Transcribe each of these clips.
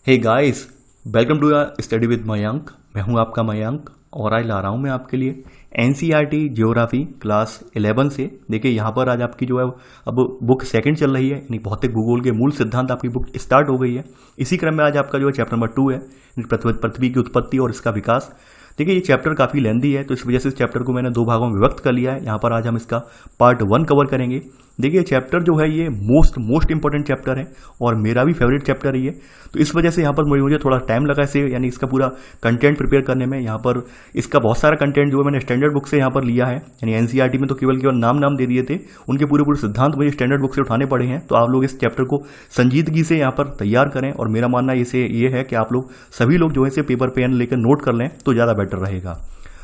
Hey guys, welcome to study with Mayank. मैं हूं आपका मयंक और आज ला रहा हूं मैं आपके लिए एनसीईआरटी ज्योग्राफी क्लास 11 से। देखिए यहाँ पर आज आपकी जो है अब बुक सेकंड चल रही है, यानी भौतिक भूगोल के मूल सिद्धांत आपकी बुक स्टार्ट हो गई है। इसी क्रम में आज आपका जो है चैप्टर नंबर 2 है, पृथ्वी की उत्पत्ति और इसका विकास। देखिए ये चैप्टर काफ़ी लेंदी है, तो इस वजह से इस चैप्टर को मैंने 2 भागों में विभक्त कर लिया है। यहाँ पर आज हम इसका पार्ट 1 कवर करेंगे। देखिए चैप्टर जो है ये मोस्ट इंपॉर्टेंट चैप्टर है और मेरा भी फेवरेट चैप्टर है ये, तो इस वजह से यहाँ पर मुझे थोड़ा टाइम लगा इसे, यानी इसका पूरा कंटेंट प्रिपेयर करने में। यहाँ पर इसका बहुत सारा कंटेंट जो है मैंने स्टैंडर्ड बुक से यहाँ पर लिया है, यानी एनसीईआरटी में तो केवल नाम दे दिए थे, उनके पूरे सिद्धांत मुझे स्टैंडर्ड बुक से उठाने पड़े हैं। तो आप लोग इस चैप्टर को संजीदगी से यहाँ पर तैयार करें और मेरा मानना इसे ये है कि आप लोग सभी लोग जो है इसे पेपर पेन लेकर नोट कर लें तो ज़्यादा बेटर रहेगा।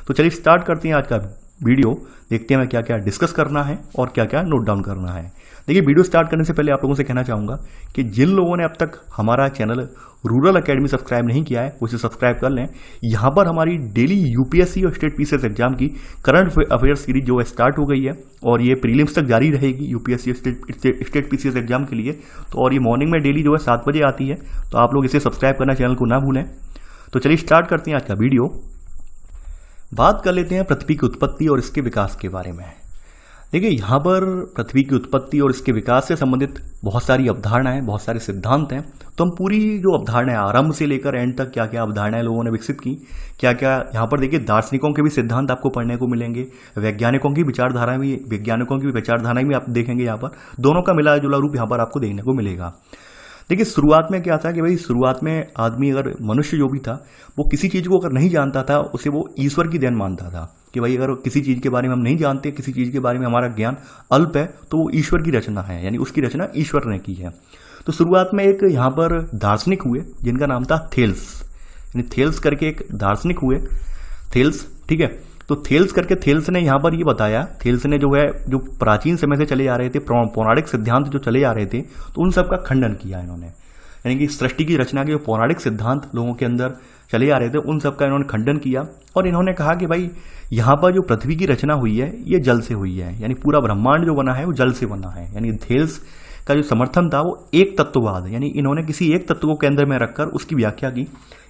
तो चलिए स्टार्ट करते हैं आज का वीडियो, देखते हैं क्या क्या डिस्कस करना है और क्या क्या नोट डाउन करना है। देखिए वीडियो स्टार्ट करने से पहले आप लोगों से कहना चाहूँगा कि जिन लोगों ने अब तक हमारा चैनल रूरल एकेडमी सब्सक्राइब नहीं किया है उसे सब्सक्राइब कर लें। यहाँ पर हमारी डेली यूपीएससी और स्टेट पीसीएस एग्जाम की करंट अफेयर सीरीज जो है स्टार्ट हो गई है और ये प्रीलिम्स तक जारी रहेगी यूपीएससी स्टेट पीसीएस एग्जाम के लिए। तो और ये मॉर्निंग में डेली जो है 7 बजे आती है, तो आप लोग इसे सब्सक्राइब करना चैनल को ना भूलें। तो चलिए स्टार्ट करते हैं आज का वीडियो। बात कर लेते हैं पृथ्वी की उत्पत्ति और इसके विकास के बारे में। देखिए यहाँ पर पृथ्वी की उत्पत्ति और इसके विकास से संबंधित बहुत सारी अवधारणाएं, बहुत सारे सिद्धांत हैं। तो हम पूरी जो अवधारणाएं आरंभ से लेकर एंड तक क्या क्या अवधारणाएं लोगों ने विकसित की, क्या क्या यहाँ पर देखिए दार्शनिकों के भी सिद्धांत आपको पढ़ने को मिलेंगे, वैज्ञानिकों की विचारधाराएं भी आप देखेंगे। यहाँ पर दोनों का मिला जुला रूप यहाँ पर आपको देखने को मिलेगा। देखिए शुरुआत में क्या था कि भाई शुरुआत में आदमी, अगर मनुष्य जो भी था वो किसी चीज़ को अगर नहीं जानता था उसे वो ईश्वर की देन मानता था कि भाई अगर किसी चीज़ के बारे में हम नहीं जानते, किसी चीज़ के बारे में हमारा ज्ञान अल्प है, तो वो ईश्वर की रचना है, यानी उसकी रचना ईश्वर ने की है। तो शुरुआत में एक यहाँ पर दार्शनिक हुए जिनका नाम था थेल्स, यानी थेल्स करके एक दार्शनिक हुए, थेल्स, ठीक है। तो थेल्स ने यहाँ पर ये बताया, थेल्स ने जो है जो प्राचीन समय से चले आ रहे थे पौराणिक सिद्धांत जो चले आ रहे थे, तो उन सब का खंडन किया इन्होंने, यानी कि सृष्टि की रचना के जो पौराणिक सिद्धांत लोगों के अंदर चले आ रहे थे उन सब का इन्होंने खंडन किया। और इन्होंने कहा कि भाई यहाँ पर जो पृथ्वी की रचना हुई है ये जल से हुई है, यानी पूरा ब्रह्मांड जो बना है वो जल से बना है। यानी थेल्स का जो समर्थन था वो एक तत्ववाद, यानी इन्होंने किसी एक तत्व को केंद्र में रखकर उसकी व्याख्या की,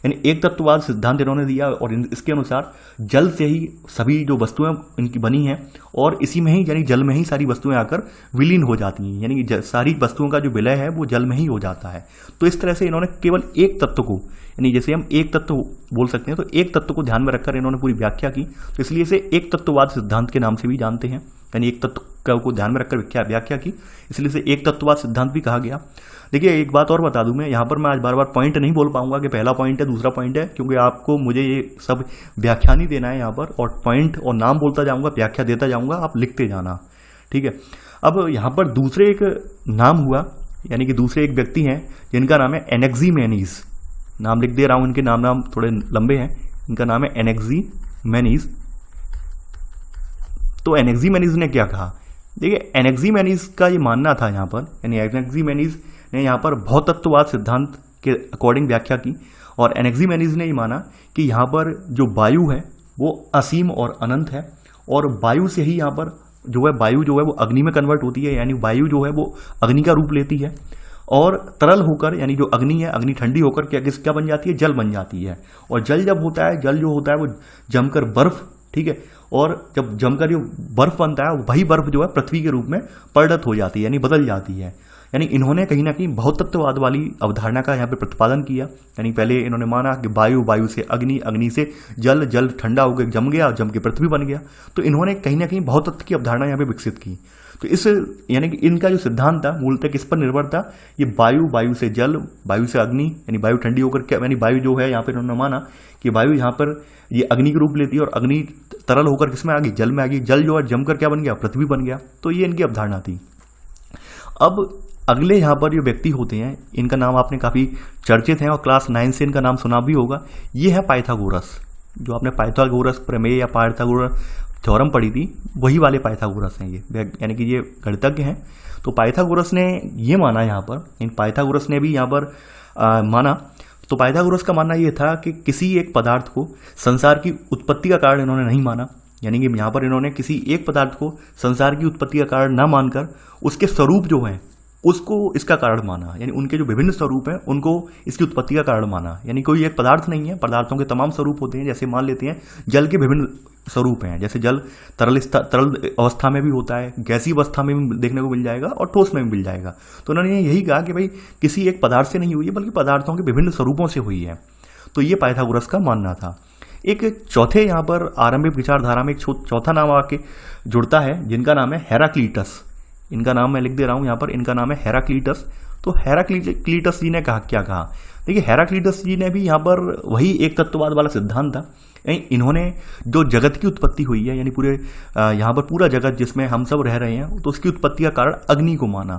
यानी एक तत्ववाद सिद्धांत इन्होंने दिया। और इसके अनुसार जल से ही सभी जो वस्तुएं इनकी बनी हैं और इसी में ही, यानी जल में ही सारी वस्तुएं आकर विलीन हो जाती हैं, यानी कि सारी वस्तुओं का जो विलय है वो जल में ही हो जाता है। तो इस तरह से इन्होंने केवल एक तत्व को, यानी जैसे हम एक तत्व बोल सकते हैं, तो एक तत्व को ध्यान में रखकर इन्होंने पूरी व्याख्या की। तो इसलिए इसे एक तत्ववाद सिद्धांत के नाम से भी जानते हैं, यानी एक तत्व को ध्यान में रखकर व्याख्या की, इसलिए इसे एक तत्ववाद सिद्धांत भी कहा गया। देखिए एक बात और बता दूं मैं, यहाँ पर मैं आज बार बार पॉइंट नहीं बोल पाऊंगा कि पहला पॉइंट है दूसरा पॉइंट है, क्योंकि आपको मुझे ये सब व्याख्यान ही देना है यहाँ पर, और पॉइंट और नाम बोलता जाऊंगा, व्याख्या देता जाऊंगा, आप लिखते जाना, ठीक है। अब यहाँ पर दूसरे एक नाम हुआ, यानी कि दूसरे एक व्यक्ति हैं जिनका नाम है एनेक्सीमेनीज, नाम लिख दे रहा हूँ, इनके नाम थोड़े लंबे हैं, इनका नाम है एनेक्सीमेनीज। तो एनेक्सीमेनीज ने क्या कहा, देखिए एनेक्सीमेनीज का ये मानना था यहाँ पर, यानी एनेक्सीमेनीज ने यहाँ पर भौतत्ववाद सिद्धांत के अकॉर्डिंग व्याख्या की। और एनेक्सीमेनीज ने ये माना कि यहाँ पर जो वायु है वो असीम और अनंत है, और वायु से ही यहाँ पर जो है वायु जो है वो अग्नि में कन्वर्ट होती है, यानी वायु जो है वो अग्नि का रूप लेती है और तरल होकर, यानी जो अग्नि है, अग्नि ठंडी होकर क्या बन जाती है, जल बन जाती है। और जल जब होता है, जल जो होता है वो जमकर बर्फ, ठीक है, और जब जमकर जो बर्फ बनता है वही बर्फ जो है पृथ्वी के रूप में परिणत हो जाती है, यानी बदल जाती है। यानी इन्होंने कहीं ना कहीं भौतत्ववाद वाली अवधारणा का यहाँ पे प्रतिपादन किया, यानी पहले इन्होंने माना कि वायु, वायु से अग्नि, अग्नि से जल, जल ठंडा होकर जम गया, जम के पृथ्वी बन गया। तो इन्होंने कहीं ना कहीं भौतत्व की अवधारणा यहाँ पे विकसित की। तो इस, यानी कि इनका जो सिद्धांत था मूलतः किस पर निर्भर था, ये वायु, वायु से जल, वायु से अग्नि, यानी वायु ठंडी होकर क्या, यानी वायु जो है यहाँ पर इन्होंने माना कि वायु यहाँ पर ये अग्नि के रूप लेती है और अग्नि तरल होकर किसमें आ गई, जल में आ गई, जल जो है जमकर क्या बन गया, पृथ्वी बन गया। तो ये इनकी अवधारणा थी। अब अगले यहाँ पर जो व्यक्ति होते हैं इनका नाम आपने काफ़ी चर्चित हैं और क्लास 9 से इनका नाम सुना भी होगा, ये है पाइथागोरस। जो आपने पाइथागोरस प्रमेय या पाइथागोरस थ्योरम पढ़ी थी वही वाले पाइथागोरस हैं ये, यानी कि ये गणितज्ञ हैं। तो पाइथागोरस ने ये माना यहाँ पर, इन पाइथागोरस ने भी यहाँ पर माना। तो पाइथागोरस का मानना ये था कि किसी एक पदार्थ को संसार की उत्पत्ति का कारण इन्होंने नहीं माना, यानी कि यहाँ पर इन्होंने किसी एक पदार्थ को संसार की उत्पत्ति का कारण न मानकर उसके स्वरूप जो हैं, उसको इसका कारण माना, यानी उनके जो विभिन्न स्वरूप हैं उनको इसकी उत्पत्ति का कारण माना। यानी कोई एक पदार्थ नहीं है, पदार्थों के तमाम स्वरूप होते हैं। जैसे मान लेते हैं जल के विभिन्न स्वरूप हैं, जैसे जल तरल अवस्था में भी होता है, गैसीय अवस्था में भी देखने को मिल जाएगा और ठोस में भी मिल जाएगा। तो उन्होंने यही कहा कि भाई किसी एक पदार्थ से नहीं हुई है, बल्कि पदार्थों के विभिन्न स्वरूपों से हुई है। तो ये पाइथागोरस का मानना था। एक चौथे यहाँ पर आरंभिक विचारधारा में एक चौथा नाम आके जुड़ता है, जिनका नाम है हेराक्लीटस। इनका नाम मैं लिख दे रहा हूं यहाँ पर, इनका नाम है हेराक्लीटस। तो हेराक्लीटस जी ने क्या कहा? देखिए, हेराक्लीटस जी ने भी यहाँ पर वही एक तत्ववाद वाला सिद्धांत था। इन्होंने जो जगत की उत्पत्ति हुई है, यानी पूरे यहाँ पर पूरा जगत जिसमें हम सब रह रहे हैं, तो उसकी उत्पत्ति का कारण अग्नि को माना।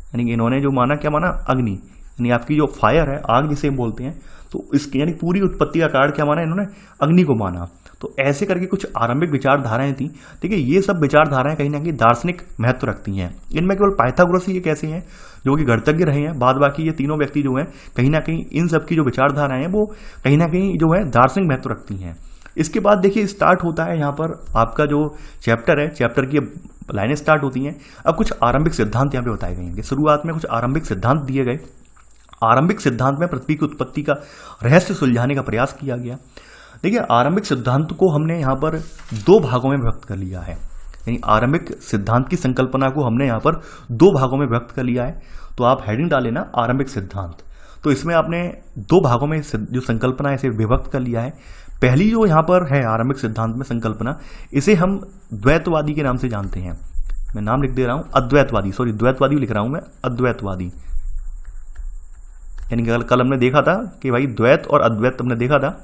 यानी इन्होंने जो माना, क्या माना? अग्नि, यानी आपकी जो फायर है, आग जिसे बोलते हैं, तो इसकी यानी पूरी उत्पत्ति का कारण क्या माना इन्होंने? अग्नि को माना। तो ऐसे करके कुछ आरंभिक विचारधाराएं थी। देखिए, ये सब विचारधाराएं कहीं ना कहीं दार्शनिक महत्व रखती हैं। इनमें केवल पाइथागोरस ही एक ऐसे हैं जो कि गणितज्ञ रहे हैं। बाद बाकी ये तीनों व्यक्ति जो हैं, कहीं ना कहीं इन सब की जो विचारधाराएं हैं वो कहीं ना कहीं जो है दार्शनिक महत्व रखती हैं। इसके बाद देखिए स्टार्ट होता है यहाँ पर आपका जो चैप्टर है, चैप्टर की लाइनें स्टार्ट होती हैं। अब कुछ आरंभिक सिद्धांत यहाँ पे बताए गए हैं। शुरुआत में कुछ आरंभिक सिद्धांत दिए गए। आरंभिक सिद्धांत में पृथ्वी की उत्पत्ति का रहस्य सुलझाने का प्रयास किया गया। देखिए, आरंभिक सिद्धांत को हमने यहाँ पर दो भागों में व्यक्त कर लिया है। यानी आरंभिक सिद्धांत की संकल्पना को हमने यहाँ पर दो भागों में व्यक्त कर लिया है। तो आप हेडिंग डालें ना, आरंभिक सिद्धांत। तो इसमें आपने दो भागों में जो संकल्पना है इसे विभक्त कर लिया है। पहली जो यहाँ पर है आरंभिक सिद्धांत में संकल्पना, इसे हम द्वैतवादी के नाम से जानते हैं। मैं नाम लिख दे रहा हूँ अद्वैतवादी, सॉरी द्वैतवादी लिख रहा हूँ मैं, अद्वैतवादी। यानी कल हमने देखा था कि भाई द्वैत और अद्वैत हमने देखा था।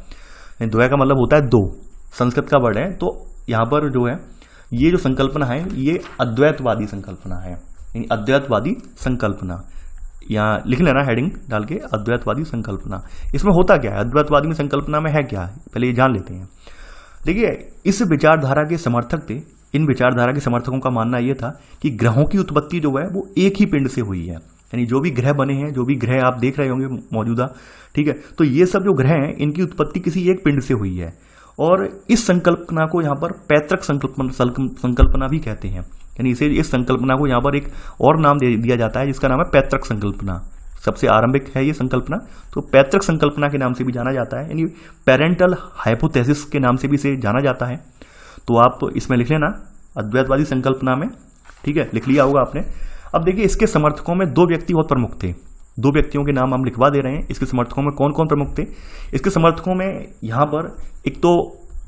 द्वैत का मतलब होता है दो, संस्कृत का वर्ड है। तो यहाँ पर जो है ये जो संकल्पना है ये अद्वैतवादी संकल्पना है, यानी अद्वैतवादी संकल्पना। यहाँ लिख लेना हेडिंग डाल के, अद्वैतवादी संकल्पना। इसमें होता क्या है, अद्वैतवादी में संकल्पना में है क्या, पहले ये जान लेते हैं। देखिए, इस विचारधारा के समर्थक थे, इन विचारधारा के समर्थकों का मानना यह था कि ग्रहों की उत्पत्ति जो है वो एक ही पिंड से हुई है। यानी जो भी ग्रह बने हैं, जो भी ग्रह आप देख रहे होंगे मौजूदा, ठीक है, तो ये सब जो ग्रह हैं इनकी उत्पत्ति किसी एक पिंड से हुई है। और इस संकल्पना को यहाँ पर पैतृक संकल्पना भी कहते हैं। यानी इसे इस संकल्पना को यहाँ पर एक और नाम दे दिया जाता है जिसका नाम है पैतृक संकल्पना। सबसे आरंभिक है ये संकल्पना, तो पैतृक संकल्पना के नाम से भी जाना जाता है, यानी पेरेंटल हाइपोथेसिस के नाम से भी इसे जाना जाता है। तो आप इसमें लिख लेना अद्वैतवादी संकल्पना में, ठीक है, लिख लिया होगा आपने। अब देखिए, इसके समर्थकों में दो व्यक्ति बहुत प्रमुख थे। दो व्यक्तियों के नाम हम लिखवा दे रहे हैं। इसके समर्थकों में कौन कौन प्रमुख थे? इसके समर्थकों में यहाँ पर एक तो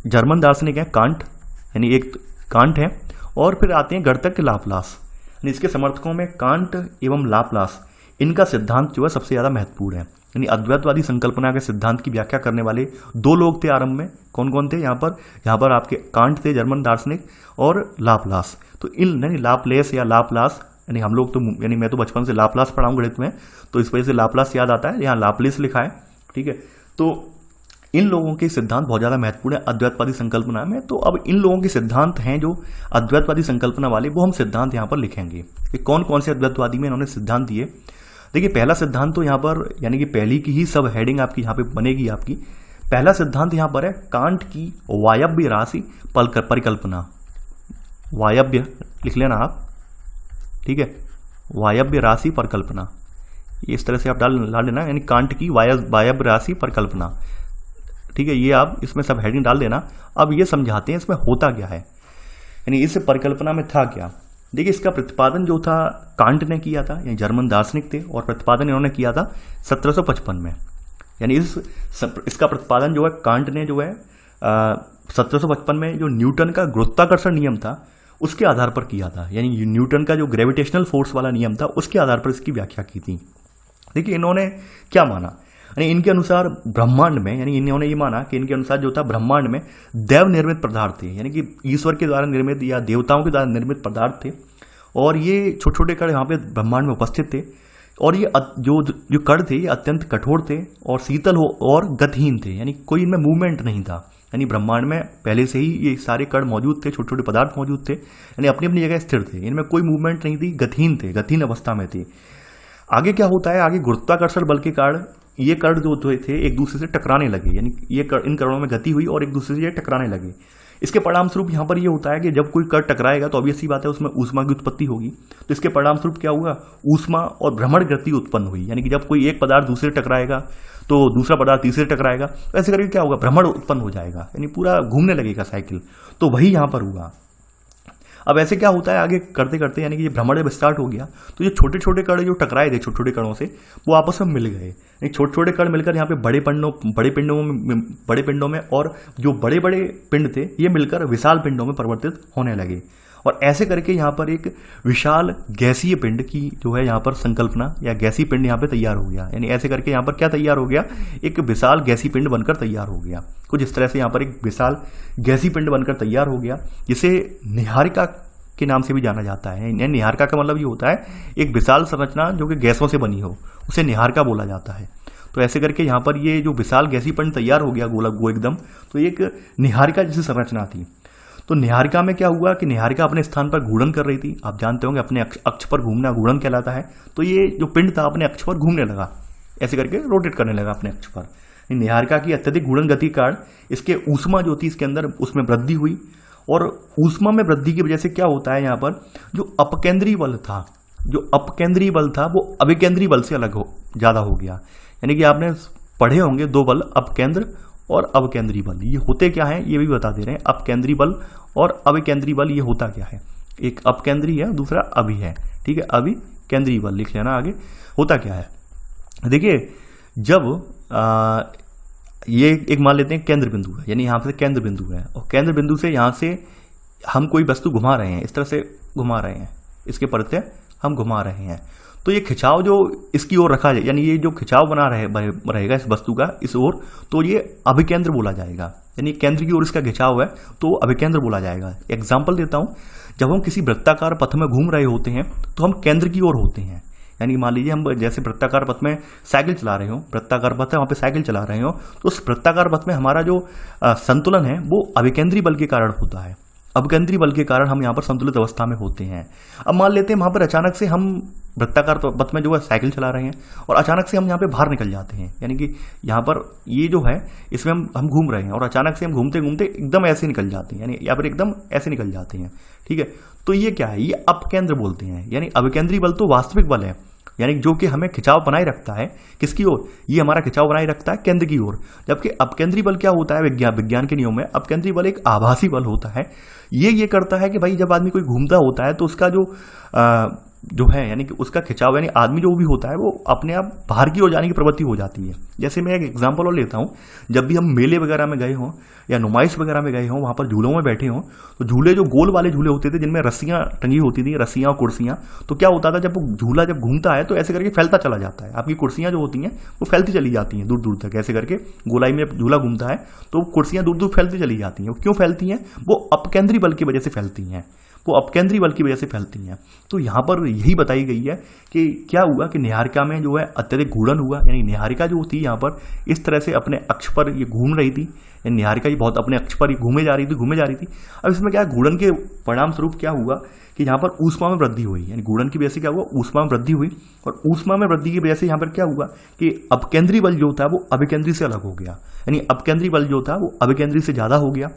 जर्मन दार्शनिक है कांट, यानी एक कांट है, और फिर आते हैं गणितज्ञ लाप्लास। यानी इसके समर्थकों में कांट एवं लाप्लास, इनका सिद्धांत जो है सबसे ज़्यादा महत्वपूर्ण है। यानी अद्वैतवादी संकल्पना के सिद्धांत की व्याख्या करने वाले दो लोग थे आरंभ में। कौन कौन थे यहाँ पर आपके कांट थे जर्मन दार्शनिक, और लाप्लास। तो इन यानी लाप्लेस या लाप्लास, यानी हम लोग तो यानी मैं तो बचपन से लाप्लास पढ़ा हूँ गणित में, तो इस वजह से लाप्लास याद आता है, यहाँ लाप्लेस लिखा है, ठीक है। तो इन लोगों के सिद्धांत बहुत ज़्यादा महत्वपूर्ण है अद्वैतवादी संकल्पना में। तो अब इन लोगों के सिद्धांत हैं जो अद्वैतवादी संकल्पना वाले, वो हम सिद्धांत यहाँ पर लिखेंगे कि कौन कौन से अद्वैतवादी में इन्होंने सिद्धांत दिए। देखिए, पहला सिद्धांत तो यहाँ पर, यानी कि पहली की ही सब हेडिंग आपकी यहाँ पे बनेगी आपकी। पहला सिद्धांत यहाँ पर है कांट की वायव्य राशि परिकल्पना। वायव्य लिख लेना आप, ठीक है, वायव्य राशि परिकल्पना, इस तरह से आप डाल लेना, यानी कांट की वायव्य राशि परिकल्पना, ठीक है। ये आप इसमें सब हेडिंग डाल देना। अब ये समझाते हैं इसमें होता क्या है, यानी इस परिकल्पना में था क्या। देखिए, इसका प्रतिपादन जो था कांट ने किया था, यानी जर्मन दार्शनिक थे, और प्रतिपादन इन्होंने किया था 1755 में। यानी इसका प्रतिपादन जो है कांट ने जो है 1755 में जो न्यूटन का गुरुत्वाकर्षण नियम था उसके आधार पर किया था। यानी न्यूटन का जो ग्रेविटेशनल फोर्स वाला नियम था उसके आधार पर इसकी व्याख्या की थी। देखिए, इन्होंने क्या माना, यानी इनके अनुसार ब्रह्मांड में, यानी इन्होंने ये माना कि इनके अनुसार जो था ब्रह्मांड में देव निर्मित पदार्थ थे, यानी कि ईश्वर के द्वारा निर्मित या देवताओं के द्वारा निर्मित पदार्थ थे, और ये छोटे छोटे कण यहाँ पे ब्रह्मांड में उपस्थित थे। और ये जो कण थे ये अत्यंत कठोर थे और शीतल और गतिहीन थे, यानी कोई इनमें मूवमेंट नहीं था। यानी ब्रह्मांड में पहले से ही ये सारे कण मौजूद थे, छोटे छोटे पदार्थ मौजूद थे, यानी अपनी अपनी जगह स्थिर थे, इनमें कोई मूवमेंट नहीं थी, गतिहीन थे, गतिहीन अवस्था में थे। आगे क्या होता है, आगे गुरुत्वाकर्षण बल के कारण ये कण जो थे एक दूसरे से टकराने लगे, यानी इन कणों में गति हुई और एक दूसरे से ये टकराने लगे। इसके परिणाम स्वरूप यहाँ पर ये होता है कि जब कोई कण टकराएगा तो ऑब्वियस सी बात है उसमें ऊष्मा की उत्पत्ति होगी। तो इसके परिणाम स्वरूप क्या हुआ, ऊष्मा और भ्रमण गति उत्पन्न हुई। यानी कि जब कोई एक पदार्थ दूसरे टकराएगा तो दूसरा पदार्थ तीसरे टकराएगा, तो ऐसे करके क्या होगा, भ्रमण उत्पन्न हो जाएगा, यानी पूरा घूमने लगेगा साइकिल। तो वही यहाँ पर हुआ। अब ऐसे क्या होता है आगे करते करते, यानी कि ये भ्रमण जब स्टार्ट हो गया तो ये छोटे छोटे कण जो टकराए थे छोटे छोटे कणों से, वो आपस में मिल गए। छोटे छोटे कण मिलकर यहाँ पे बड़े पिंडों में और जो बड़े बड़े पिंड थे ये मिलकर विशाल पिंडों में परिवर्तित होने लगे। और ऐसे करके यहाँ पर एक विशाल गैसीय पिंड की जो है यहाँ पर संकल्पना या गैसीय पिंड यहाँ पे तैयार हो गया। यानी ऐसे करके यहाँ पर क्या तैयार हो गया, एक विशाल गैसीय पिंड बनकर तैयार हो गया। कुछ इस तरह से यहाँ पर एक विशाल गैसीय पिंड बनकर तैयार हो गया, जिसे निहारिका के नाम से भी जाना जाता है। निहारिका का मतलब ये होता है एक विशाल संरचना जो कि गैसों से बनी हो, उसे निहारिका बोला जाता है। तो ऐसे करके यहाँ पर ये जो विशाल गैसीय पिंड तैयार हो गया गोला गो एकदम, तो एक निहारिका जैसी संरचना थी। तो निहारिका में क्या हुआ कि निहारिका अपने स्थान पर घूर्णन कर रही थी। आप जानते होंगे अपने अक्ष पर घूमना घूर्णन कहलाता है। तो ये जो पिंड था अपने अक्ष पर घूमने लगा, ऐसे करके रोटेट करने लगा अपने अक्ष पर। निहारिका की अत्यधिक घूर्णन गति के कारण इसके ऊष्मा जो थी इसके अंदर उसमें वृद्धि हुई, और ऊष्मा में वृद्धि की वजह से क्या होता है यहाँ पर जो अपकेंद्रीय बल था वो अभिकेंद्रीय बल से अलग ज्यादा हो गया। यानी कि आपने पढ़े होंगे दो बल, अपकेंद्र और अवकेंद्रीय बल। ये होते क्या है ये भी बता दे रहे हैं। अपकेंद्रीय बल और अभिकेंद्रीय बल ये होता क्या है, एक अपकेंद्रीय है दूसरा अभि है, ठीक है। अभिकेंद्रीय बल लिख लेना आगे। होता क्या है देखिए, जब ये एक मान लेते हैं केंद्र बिंदु है, यानी यहाँ से केंद्र बिंदु है, और केंद्र बिंदु से यहाँ से हम कोई वस्तु घुमा रहे हैं, इस तरह से घुमा रहे हैं, इसके परते हम घुमा रहे हैं। तो ये खिंचाव जो इसकी ओर रखा जाए, यानी ये जो खिंचाव बना रहेगा इस वस्तु का इस ओर, तो ये अभिकेंद्र बोला जाएगा। यानी केंद्र की ओर इसका खिंचाव है तो अभिकेंद्र बोला जाएगा। एग्जाम्पल देता हूं, जब हम किसी वृत्ताकार पथ में घूम रहे होते हैं तो हम केंद्र की ओर होते हैं। यानी मान लीजिए हम जैसे वृत्ताकार पथ में साइकिल चला रहे हो, वृत्ताकार पथ है वहां पे साइकिल चला रहे हो, तो उस वृत्ताकार पथ में हमारा जो संतुलन है वो अभिकेंद्रीय बल के कारण होता है। अभिकेंद्रीय बल के कारण हम यहाँ पर संतुलित अवस्था में होते हैं। अब मान लेते हैं वहां पर अचानक से हम वृत्ताकार पथ में जो है साइकिल चला रहे हैं और अचानक से हम यहाँ पे बाहर निकल जाते हैं, यानी कि यहाँ पर ये जो है इसमें हम घूम रहे हैं और अचानक से हम घूमते घूमते एकदम ऐसे निकल जाते हैं, यानी यहाँ पर एकदम ऐसे निकल जाते हैं, ठीक है। तो ये क्या है, ये अपकेंद्र बोलते हैं। यानी अभिकेंद्रीय बल तो वास्तविक बल है, यानी जो कि हमें खिंचाव बनाए रखता है किसकी ओर, ये हमारा खिंचाव बनाए रखता है केंद्र की ओर। जबकि अपकेंद्रीय बल क्या होता है, विज्ञान के नियम में अपकेंद्रीय बल एक आभासी बल होता है। ये करता है कि भाई जब आदमी कोई घूमता होता है तो उसका जो है यानी कि उसका खिंचाव, यानी आदमी जो भी होता है वो अपने आप बाहर की ओर जाने की प्रवृत्ति हो जाती है। जैसे मैं एक एग्जांपल और लेता हूं, जब भी हम मेले वगैरह में गए हों या नुमाइश वगैरह में गए हों, वहां पर झूलों में बैठे हों, तो झूले जो गोल वाले झूले होते थे जिनमें रस्सियां टंगी होती थी, रस्सियां और कुर्सियां, तो क्या होता था जब वो झूला जब घूमता है तो ऐसे करके फैलता चला जाता है। आपकी कुर्सियां जो होती हैं वो फैलती चली जाती हैं दूर दूर तक, ऐसे करके गोलाई में झूला घूमता है तो कुर्सियां दूर दूर फैलती चली जाती हैं। क्यों फैलती हैं, वो अपकेंद्रीय बल की वजह से फैलती हैं, वो अपकेंद्रीय बल की वजह से फैलती हैं। तो यहाँ पर यही बताई गई है कि क्या हुआ कि निहारिका में जो है अत्यधिक घूर्णन हुआ, यानी निहारिका जो थी यहाँ पर इस तरह से अपने अक्ष पर ये घूम रही थी, यानी निहारिका ये बहुत अपने अक्ष पर ही घूमे जा रही थी। अब इसमें क्या घूर्णन के परिणाम स्वरूप क्या हुआ कि यहाँ पर ऊष्मा में वृद्धि हुई, यानी घूर्णन की वजह से क्या हुआ, ऊष्मा में वृद्धि हुई, और ऊष्मा में वृद्धि की वजह से यहाँ पर क्या हुआ कि अपकेंद्रीय बल जो था वो अभिकेंद्रीय से अलग हो गया, यानी अपकेंद्रीय बल जो था वो अभिकेंद्रीय से ज्यादा हो गया।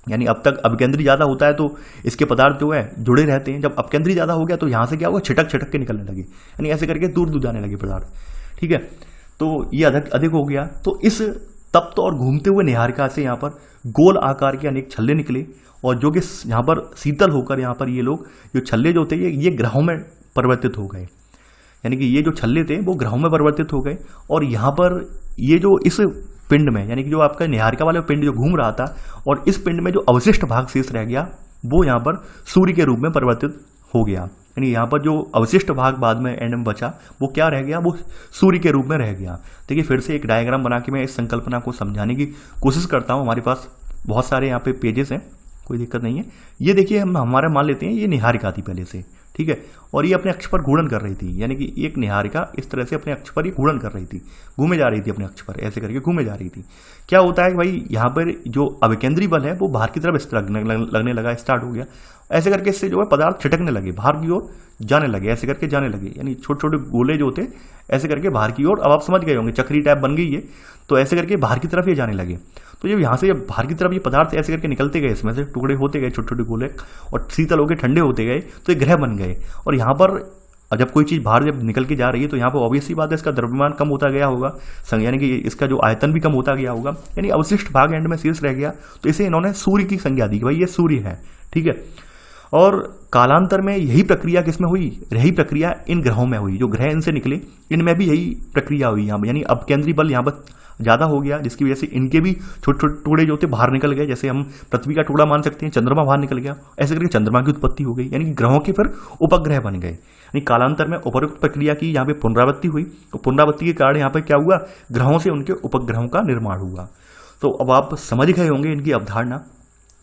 यानी अब तक अभिकेंद्रीय ज्यादा होता है तो इसके पदार्थ जो है जुड़े रहते हैं, जब अपकेंद्रीय ज्यादा हो गया तो यहां से क्या हुआ, छिटक छिटक के निकलने लगे, यानी ऐसे करके दूर दूर जाने लगे पदार्थ, ठीक है। तो ये अधिक हो गया। तो इस तप्त और घूमते हुए निहारिका से यहाँ पर गोल आकार के अनेक छल्ले निकले, और जो कि यहाँ पर शीतल होकर यहाँ पर ये लोग जो छल्ले जो थे ये ग्रहों में परिवर्तित हो गए, यानी कि ये जो छल्ले थे वो ग्रहों में परिवर्तित हो गए। और यहाँ पर ये जो इस पिंड में, यानी कि जो आपका निहारिका वाला पिंड जो घूम रहा था, और इस पिंड में जो अवशिष्ट भाग शेष रह गया वो यहाँ पर सूर्य के रूप में परिवर्तित हो गया। यानी यहाँ पर जो अवशिष्ट भाग बाद में एंड में बचा वो क्या रह गया, वो सूर्य के रूप में रह गया। देखिए फिर से एक डायग्राम बना के मैं इस संकल्पना को समझाने की कोशिश करता हूँ। हमारे पास बहुत सारे यहाँ पे पेजेस हैं, कोई दिक्कत नहीं है। ये देखिए हम हमारा मान लेते हैं ये निहारिका थी पहले से, ठीक है, और ये अपने अक्ष पर घूर्णन कर रही थी, यानी कि एक निहारिका इस तरह से अपने अक्ष पर ही घूर्णन कर रही थी, घूमे जा रही थी अपने अक्ष पर, ऐसे करके घूमे जा रही थी। क्या होता है कि भाई यहाँ पर जो अभिकेंद्रीय बल है वो बाहर की तरफ लगने लगा, स्टार्ट हो गया, ऐसे करके इससे जो है पदार्थ छिटकने लगे, बाहर की ओर जाने लगे, ऐसे करके जाने लगे, यानी छोटे छोटे गोले जो थे ऐसे करके बाहर की ओर, अब आप समझ गए होंगे चक्री टाइप बन गई है, तो ऐसे करके बाहर की तरफ ये जाने लगे। तो जब यहाँ से जब बाहर की तरफ ये पदार्थ ऐसे करके निकलते गए, इसमें से टुकड़े होते गए, छोटे छोटे गोले, और शीतल होकर ठंडे होते गए, तो ये ग्रह बन गए। और यहाँ पर जब कोई चीज़ बाहर जब निकल के जा रही है तो यहाँ पर ऑब्वियसली बात है इसका द्रव्यमान कम होता गया होगा, यानी कि इसका जो आयतन भी कम होता गया होगा, यानी अवशिष्ट भाग एंड में शेष रह गया। तो इसे इन्होंने सूर्य की संज्ञा दी कि भाई ये सूर्य है, ठीक है। और कालांतर में यही प्रक्रिया किसमें हुई, यही प्रक्रिया इन ग्रहों में हुई, जो ग्रह इनसे निकले इनमें भी यही प्रक्रिया हुई यहाँ पर, यानी अपकेंद्री बल यहाँ पर ज़्यादा हो गया, जिसकी वजह से इनके भी छोटे छोटे टुकड़े जो थे बाहर निकल गए। जैसे हम पृथ्वी का टुकड़ा मान सकते हैं, चंद्रमा बाहर निकल गया, ऐसे करके चंद्रमा की उत्पत्ति हो गई, यानी कि ग्रहों के फिर उपग्रह बन गए। यानी कालांतर में उपरोक्त प्रक्रिया की यहाँ पे पुनरावृत्ति हुई, तो पुनरावृत्ति के कारण यहाँ पे क्या हुआ, ग्रहों से उनके उपग्रहों का निर्माण हुआ। तो अब आप समझ गए होंगे इनकी अवधारणा,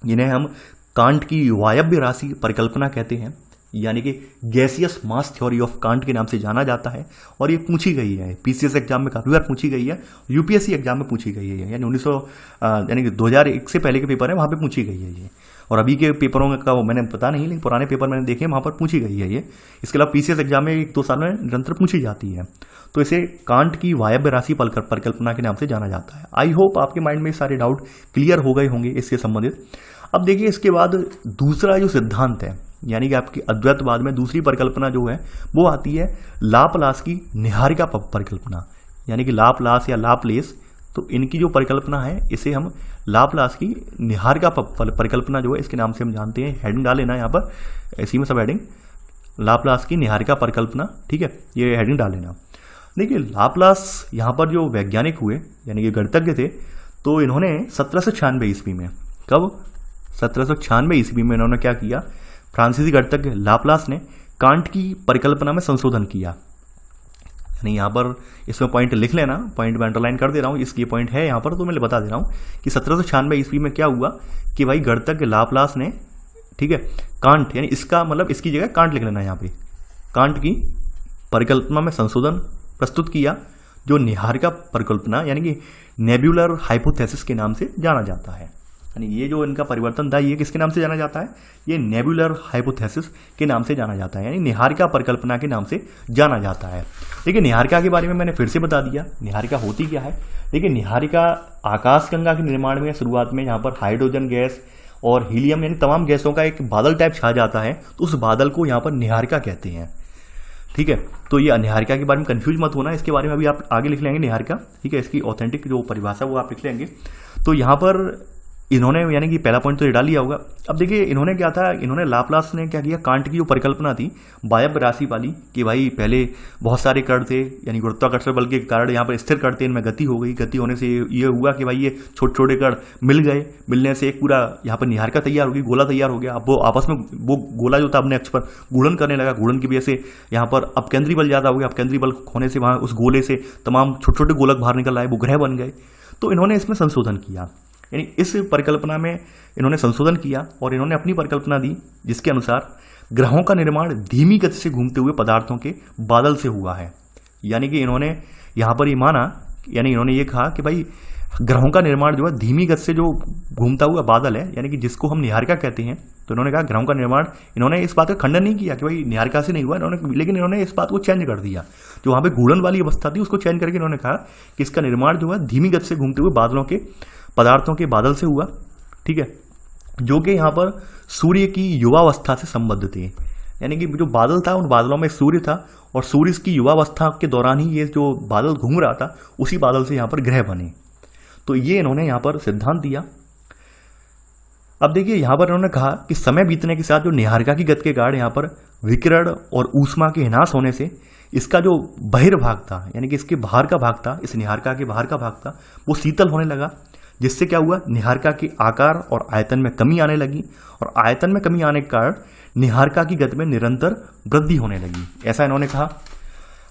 जिन्हें हम कांट की वायव्य राशि परिकल्पना कहते हैं, यानी कि gaseous mass theory of can't के नाम से जाना जाता है। और ये पूछी गई है, पीसीएस एग्जाम में काफ़ी बार पूछी गई है, यूपीएससी एग्जाम में पूछी गई है, यानी 2001 से पहले के पेपर है वहाँ पे पूछी गई है ये। और अभी के पेपरों का वो मैंने पता नहीं, लेकिन पुराने पेपर मैंने देखे वहाँ पर पूछी गई है ये। इसके अलावा पीसीएस एग्जाम में 1-2 साल में निरंतर पूछी जाती है। तो इसे कांट की वायव्य राशि परिकल्पना के नाम से जाना जाता है। आई होप आपके माइंड में सारे डाउट क्लियर हो गए होंगे इससे संबंधित। अब देखिए इसके बाद दूसरा जो सिद्धांत है, यानी कि आपकी अद्वैतवाद में दूसरी परिकल्पना जो है वो आती है लाप्लास की निहारिका परिकल्पना, यानी कि लाप्लास या लाप्लेस। तो इनकी जो परिकल्पना है इसे हम लाप्लास की निहारिका परिकल्पना जो है इसके नाम से हम जानते हैं। हेडिंग डाल लेना यहाँ पर, इसी में सब हेडिंग, लाप्लास की निहारिका परिकल्पना, ठीक है, ये हेडिंग डाल लेना। देखिए लाप्लास यहाँ पर जो वैज्ञानिक हुए, यानी कि गणितज्ञ थे, तो इन्होंने 1796 ईस्वी में, कब, 1796 ईस्वी में इन्होंने क्या किया, फ्रांसीसी गणितज्ञ लाप्लास ने कांट की परिकल्पना में संशोधन किया। यानी यहाँ पर इसमें पॉइंट लिख लेना, पॉइंट में अंडरलाइन कर दे रहा हूँ, इसकी पॉइंट है यहाँ पर, तो मैं बता दे रहा हूँ कि 1796 ईस्वी में क्या हुआ कि भाई गणितज्ञ लाप्लास ने, ठीक है, कांट, यानी इसका मतलब इसकी जगह कांट लिख लेना यहाँ पे, कांट की परिकल्पना में संशोधन प्रस्तुत किया, जो निहारिका परिकल्पना यानी कि नेबुलर हाइपोथेसिस के नाम से जाना जाता है। यानी ये जो इनका परिवर्तन था ये किसके नाम से जाना जाता है, ये नेबुलर हाइपोथेसिस के नाम से जाना जाता है, यानी निहारिका परिकल्पना के नाम से जाना जाता है। देखिए निहारिका के बारे में मैंने फिर से बता दिया, निहारिका होती क्या है। देखिए निहारिका आकाशगंगा के निर्माण में शुरुआत में यहाँ पर हाइड्रोजन गैस और हीलियम यानी तमाम गैसों का एक बादल टाइप छा जाता है, तो उस बादल को यहाँ पर निहारिका कहते हैं, ठीक है। तो ये निहारिका के बारे में कंफ्यूज मत होना, इसके बारे में अभी आप आगे लिख लेंगे निहारिका, ठीक है, इसकी ऑथेंटिक जो परिभाषा वो आप लिख लेंगे। तो यहाँ पर इन्होंने यानी कि पहला पॉइंट तो ये डाल लिया होगा। अब देखिए इन्होंने क्या था, इन्होंने लाप्लास ने क्या किया, कांट की जो परिकल्पना थी वायव्य राशि वाली, कि भाई पहले बहुत सारे कण थे, यानी गुरुत्वाकर्षण बल के कारण यहाँ पर स्थिर कण थे, इनमें गति हो गई, गति होने से ये हुआ कि भाई ये छोटे छोटे कण मिल गए, मिलने से एक पूरा यहाँ पर निहारिका तैयार होगी, गोला तैयार हो गया। अब वो आपस में वो गोला जो था अपने अक्ष पर गुणन करने लगा, गुणन की वजह से यहाँ पर अपकेंद्री बल ज़्यादा हो गया, अपकेंद्री बल होने से वहाँ उस गोले से तमाम छोटे छोटे गोलक बाहर निकल आए, वो ग्रह बन गए। तो इन्होंने इसमें संशोधन किया, यानी इस परिकल्पना में इन्होंने संशोधन किया और इन्होंने अपनी परिकल्पना दी, जिसके अनुसार ग्रहों का निर्माण धीमी गति से घूमते हुए पदार्थों के बादल से हुआ है। यानी कि इन्होंने यहाँ पर ये माना, यानी इन्होंने ये कहा कि भाई ग्रहों का निर्माण जो है धीमी गति से जो घूमता हुआ बादल है, यानी कि जिसको हम निहारिका कहते हैं। तो इन्होंने कहा ग्रहों का निर्माण, इन्होंने इस बात का खंडन नहीं किया कि भाई निहारिका से नहीं हुआ, इन्होंने, लेकिन इन्होंने इस बात को चेंज कर दिया, जो वहाँ पे घूर्णन वाली अवस्था थी उसको चेंज करके इन्होंने कहा कि इसका निर्माण जो है धीमी गति से घूमते हुए बादलों के पदार्थों के बादल से हुआ, ठीक है, जो कि यहाँ पर सूर्य की युवावस्था से संबद्ध थे। यानी कि जो बादल था उन बादलों में सूर्य था, और सूर्य की युवावस्था के दौरान ही ये जो बादल घूम रहा था उसी बादल से यहाँ पर ग्रह बने। तो ये इन्होंने यहाँ पर सिद्धांत दिया। अब देखिए यहाँ पर इन्होंने कहा कि समय बीतने के साथ जो निहारिका की गति के कारण यहाँ पर विकिरण और ऊष्मा के ह्रास होने से इसका जो बहिर्भाग था, यानी कि इसके बाहर का भाग था, इस निहारिका के बाहर का भाग था, वो शीतल होने लगा, जिससे क्या हुआ, निहारिका के आकार और आयतन में कमी आने लगी, और आयतन में कमी आने के कारण निहारिका की गति में निरंतर वृद्धि होने लगी, ऐसा इन्होंने कहा।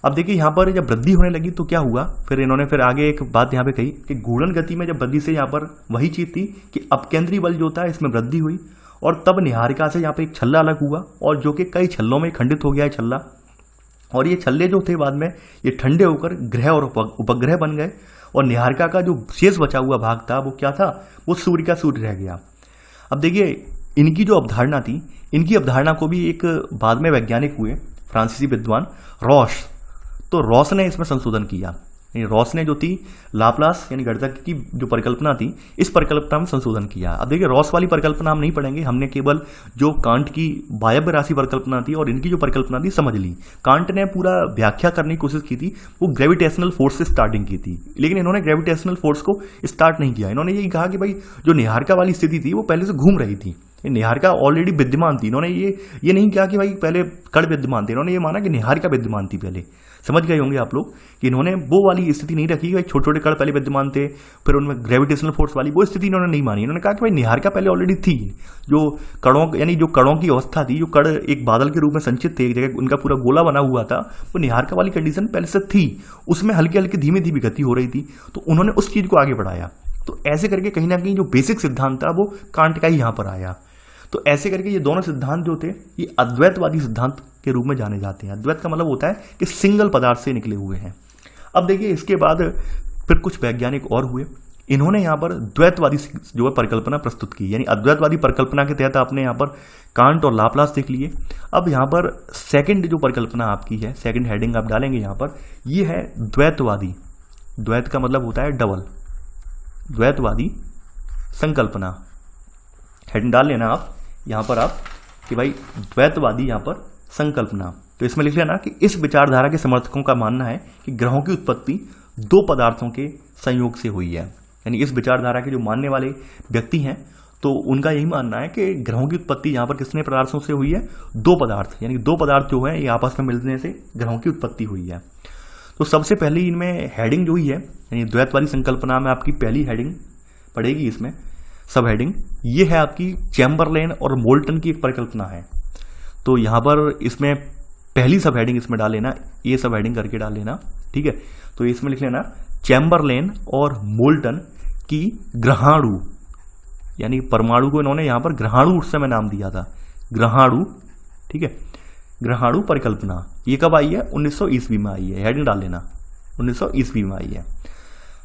अब देखिए यहाँ पर जब वृद्धि होने लगी तो क्या हुआ, फिर इन्होंने फिर आगे एक बात यहाँ पे कही कि घूर्णन गति में जब वृद्धि से यहाँ पर वही चीज थी कि अपकेंद्री बल जो था इसमें वृद्धि हुई, और तब निहारिका से यहाँ पे एक छल्ला अलग हुआ, और जो कि कई छल्लों में खंडित हो गया है छल्ला, और ये छल्ले जो थे बाद में ये ठंडे होकर ग्रह और उपग्रह बन गए, और निहारिका का जो शेष बचा हुआ भाग था वो क्या था, वो सूर्य का सूर्य रह गया। अब देखिए इनकी जो अवधारणा थी, इनकी अवधारणा को भी एक बाद में वैज्ञानिक हुए फ्रांसीसी विद्वान रॉस, तो रॉस ने इसमें संशोधन किया, यानी रॉस ने जो थी लाप्लास यानी गणितज्ञ की जो परिकल्पना थी, इस परिकल्पना में संशोधन किया। अब देखिए रॉस वाली परिकल्पना हम नहीं पढ़ेंगे, हमने केवल जो कांट की वायव्य राशि परिकल्पना थी और इनकी जो परिकल्पना थी समझ ली। कांट ने पूरा व्याख्या करने की कोशिश की थी, वो ग्रेविटेशनल फोर्स से स्टार्टिंग की थी, लेकिन इन्होंने ग्रेविटेशनल फोर्स को स्टार्ट नहीं किया। इन्होंने यही कहा कि भाई जो निहारिका वाली स्थिति थी वो पहले से घूम रही थी, निहारिका ऑलरेडी विद्यमान थी। इन्होंने ये नहीं कहा कि भाई पहले कण विद्यमान थे, इन्होंने ये माना कि निहारिका विद्यमान थी पहले। समझ गए होंगे आप लोग कि इन्होंने वो वाली स्थिति नहीं रखी कि भाई छोटे छोटे कण पहले विद्यमान थे फिर उनमें ग्रेविटेशनल फोर्स वाली वो स्थिति इन्होंने नहीं मानी। इन्होंने कहा कि भाई निहारिका पहले ऑलरेडी थी, जो कणों यानी जो कणों की अवस्था थी, जो कण एक बादल के रूप में संचित थे, एक जगह उनका पूरा गोला बना हुआ था, वो निहारिका वाली कंडीशन पहले से थी, उसमें हल्की हल्की धीमी धीमी गति हो रही थी, तो उन्होंने उस चीज को आगे बढ़ाया। तो ऐसे करके कहीं ना कहीं जो बेसिक सिद्धांत था वो कांट का ही यहां पर आया। तो ऐसे करके ये दोनों सिद्धांत जो थे ये अद्वैतवादी सिद्धांत के रूप में जाने जाते हैं। अद्वैत का मतलब होता है कि सिंगल पदार्थ से निकले हुए हैं। अब देखिए इसके बाद फिर कुछ वैज्ञानिक और हुए, इन्होंने यहाँ पर द्वैतवादी जो है परिकल्पना प्रस्तुत की, यानी अद्वैतवादी परिकल्पना के तहत आपने यहाँ पर कांट और लाप्लास देख लिए। अब यहाँ पर सेकंड जो परिकल्पना आपकी है, सेकंड हेडिंग आप डालेंगे यहाँ पर, ये है द्वैतवादी। द्वैत का मतलब होता है डबल, द्वैतवादी संकल्पना। हेडिंग डाल लेना आप यहाँ पर आप कि भाई द्वैतवादी यहाँ पर संकल्पना। तो इसमें लिख लेना कि इस विचारधारा के समर्थकों का मानना है कि ग्रहों की उत्पत्ति दो पदार्थों के संयोग से हुई है। यानी इस विचारधारा के जो मानने वाले व्यक्ति हैं तो उनका यही मानना है कि ग्रहों की उत्पत्ति यहाँ पर कितने पदार्थों से हुई है, दो पदार्थ, यानी दो पदार्थ जो है ये आपस में मिलने से ग्रहों की उत्पत्ति हुई है। तो सबसे पहले इनमें हेडिंग जो हुई है, यानी द्वैतवादी संकल्पना में आपकी पहली हेडिंग पड़ेगी, इसमें सब हेडिंग ये है आपकी चैम्बरलेन और मोल्टन की एक परिकल्पना है। तो यहाँ पर इसमें पहली सब हेडिंग इसमें डाल लेना, ये सब हेडिंग करके डाल लेना, ठीक है। तो इसमें लिख लेना चैम्बरलेन और मोल्टन की ग्रहाणु, यानी परमाणु को इन्होंने यहाँ पर ग्रहाणु उस समय नाम दिया था, ग्रहाणु, ठीक है, ग्रहाणु परिकल्पना। ये कब आई है? 1900 ईस्वी में आई है, हेडिंग डाल लेना 1900 ईस्वी में आई है।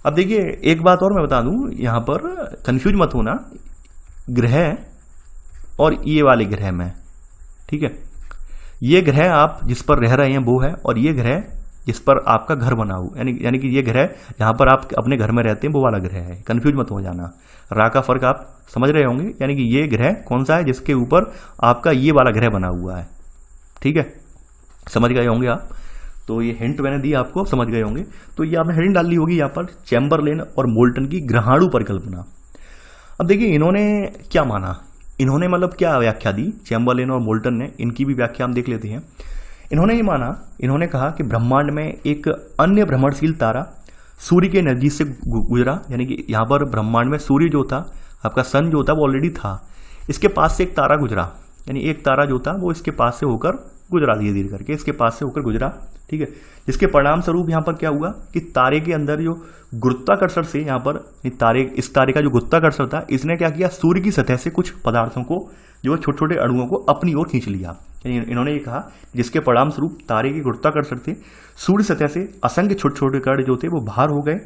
अब देखिए एक बात और मैं बता दूं, यहां पर कंफ्यूज मत होना ग्रह और ये वाले ग्रह में, ठीक है। ये ग्रह आप जिस पर रह रहे हैं वो है, और ये ग्रह जिस पर आपका घर बना हुआ, यानी कि ये ग्रह जहां पर आप अपने घर में रहते हैं वो वाला ग्रह है। कंफ्यूज मत हो जाना, रा का फर्क आप समझ रहे होंगे, यानी कि ये ग्रह कौन सा है जिसके ऊपर आपका ये वाला ग्रह बना हुआ है, ठीक है, समझ गए होंगे आप। तो ये हिंट मैंने दी आपको, समझ गए होंगे। तो ये आपने हेडिंग डाल ली होगी यहाँ पर चैम्बरलेन और मोल्टन की ग्रहाणु परिकल्पना। अब देखिए इन्होंने क्या माना, इन्होंने मतलब क्या व्याख्या दी चैम्बरलेन और मोल्टन ने, इनकी भी व्याख्या हम देख लेते हैं। इन्होंने ये माना, इन्होंने कहा कि ब्रह्मांड में एक अन्य भ्रमणशील तारा सूर्य के नजदीक से गुजरा, यानी कि यहाँ पर ब्रह्मांड में सूर्य जो था, आपका सन जो था वो ऑलरेडी था, इसके पास से एक तारा गुजरा, यानी एक तारा जो था वो इसके पास से होकर गुजरा, धीरे धीरे करके इसके पास से होकर गुजरा, ठीक है। जिसके परिणाम स्वरूप यहाँ पर क्या हुआ कि तारे के अंदर जो गुरुत्वाकर्षण से यहाँ पर इस तारे का जो गुरुत्वाकर्षण था, इसने क्या किया, सूर्य की सतह से कुछ पदार्थों को, जो छोटे छोटे अणुओं को अपनी ओर खींच लिया। इन्होंने ये कहा जिसके परिणाम स्वरूप तारे के गुरुत्वाकर्षण से सूर्य सतह से असंख्य छोटे छोटे कण जो थे वो बाहर हो गए,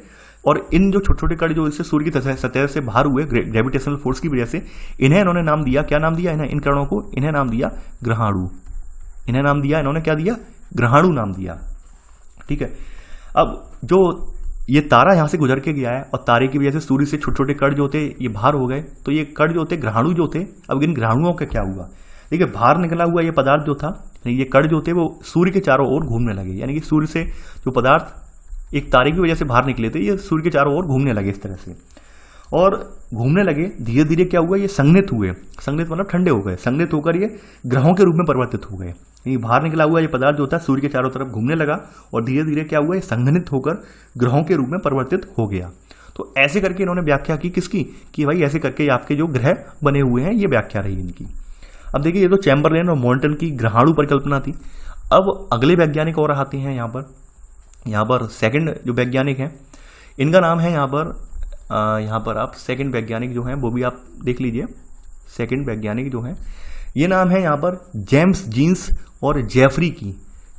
और इन जो छोटे छोटे कण जो इससे सूर्य की सतह से बाहर हुए ग्रेविटेशनल फोर्स की वजह से, इन्हें इन्होंने नाम दिया, क्या नाम दिया इन्हें, इन कणों को इन्हें नाम दिया ग्रहाणु। इन्हें नाम दिया इन्होंने, क्या दिया, ग्रहाणु नाम दिया, ठीक है। अब जो ये तारा यहां से गुजर के गया है और तारे की वजह से सूर्य से छोटे छोटे कण जो थे ये बाहर हो गए, तो ये कण जो थे ग्रहाणु जो थे, अब इन ग्रहाणुओं का क्या हुआ, देखिए बाहर निकला हुआ ये पदार्थ जो था, ये कण जो थे वो सूर्य के चारों ओर घूमने लगे, यानी कि सूर्य से जो पदार्थ एक तारे की वजह से बाहर निकले थे ये सूर्य के चारों ओर घूमने लगे इस तरह से, और घूमने लगे धीरे धीरे क्या हुआ, ये संघनित हुए, संघनित मतलब ठंडे हो गए, संघनित होकर ये ग्रहों के रूप में परिवर्तित हो गए। ये बाहर निकला हुआ ये पदार्थ जो था सूर्य के चारों तरफ घूमने लगा और धीरे धीरे क्या हुआ, ये संघनित होकर ग्रहों के रूप में परिवर्तित हो गया। तो ऐसे करके इन्होंने व्याख्या की किसकी, कि भाई ऐसे करके आपके जो ग्रह बने हुए हैं ये व्याख्या रही इनकी। अब देखिए ये तो चैम्बरलेन और मोल्टन की ग्रहाणु परिकल्पना थी। अब अगले वैज्ञानिक और आते हैं यहाँ पर सेकंड जो वैज्ञानिक हैं इनका नाम है यहाँ पर आप सेकंड वैज्ञानिक जो हैं वो भी आप देख लीजिए। सेकंड वैज्ञानिक जो हैं ये नाम है यहाँ पर जेम्स जीन्स और जेफरी की,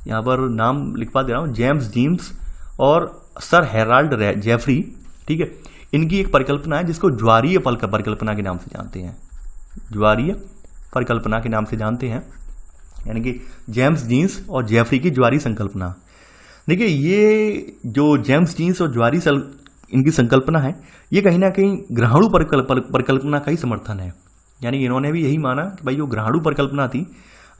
यहाँ पर नाम लिखवा दे रहा हूँ, जेम्स जीन्स और सर हेराल्ड जेफरी, ठीक है। इनकी एक परिकल्पना है जिसको ज्वारीय परिकल्पना के नाम से जानते हैं, ज्वारीय परिकल्पना के नाम से जानते हैं, यानी कि जेम्स जीन्स और जेफरी की ज्वारीय संकल्पना। देखिए ये जो जेम्स जीन्स और ज्वारी सल इनकी संकल्पना है, ये कहीं ना कहीं ग्रहाणु परिकल्पना का ही समर्थन है। यानी इन्होंने भी यही माना कि भाई जो ग्रहाणु परिकल्पना थी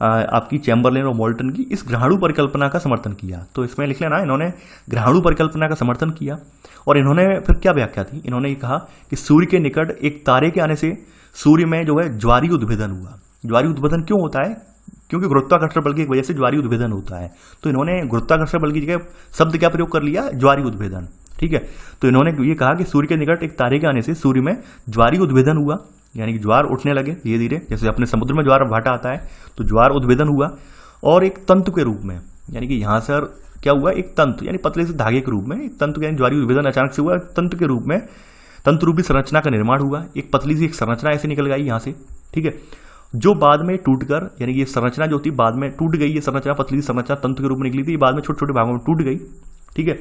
आपकी चैम्बरलेन और मोल्टन की, इस ग्रहाणु परिकल्पना का समर्थन किया। तो इसमें लिख लेना, इन्होंने ग्रहाणु परिकल्पना का समर्थन किया। और इन्होंने फिर क्या व्याख्या थी, इन्होंने ये कहा कि सूर्य के निकट एक तारे के आने से सूर्य में जो है ज्वारी उद्भेदन हुआ। ज्वारी उद्भेदन क्यों होता है? क्योंकि गुरुत्वाकर्षण बल की वजह से ज्वारी उद्भेदन होता है। तो इन्होंने गुरुत्वाकर्षण बल की जगह शब्द क्या प्रयोग कर लिया? ज्वारी उद्भेदन। ठीक है, तो इन्होंने ये कहा कि सूर्य के निकट एक तारे के आने से सूर्य में ज्वारी उद्भेदन हुआ, यानी कि ज्वार उठने लगे धीरे धीरे, जैसे अपने समुद्र में ज्वार भाटा आता है तो ज्वार उद्भेदन हुआ। और एक तंतु के रूप में, यानी कि यहाँ से क्या हुआ, एक तंतु यानी पतले से धागे के रूप में एक तंतु, यानी ज्वारी उद्भेदन अचानक से हुआ, तंतु के रूप में तंतु रूपी संरचना का निर्माण हुआ। एक पतली सी एक संरचना ऐसे निकल गई यहाँ से, ठीक है, जो बाद में टूटकर, यानी ये संरचना जो थी बाद में टूट गई। ये संरचना पतली सी संरचना तंतु के रूप में निकली थी, बाद में छोटे छोटे भागों में टूट गई। ठीक है,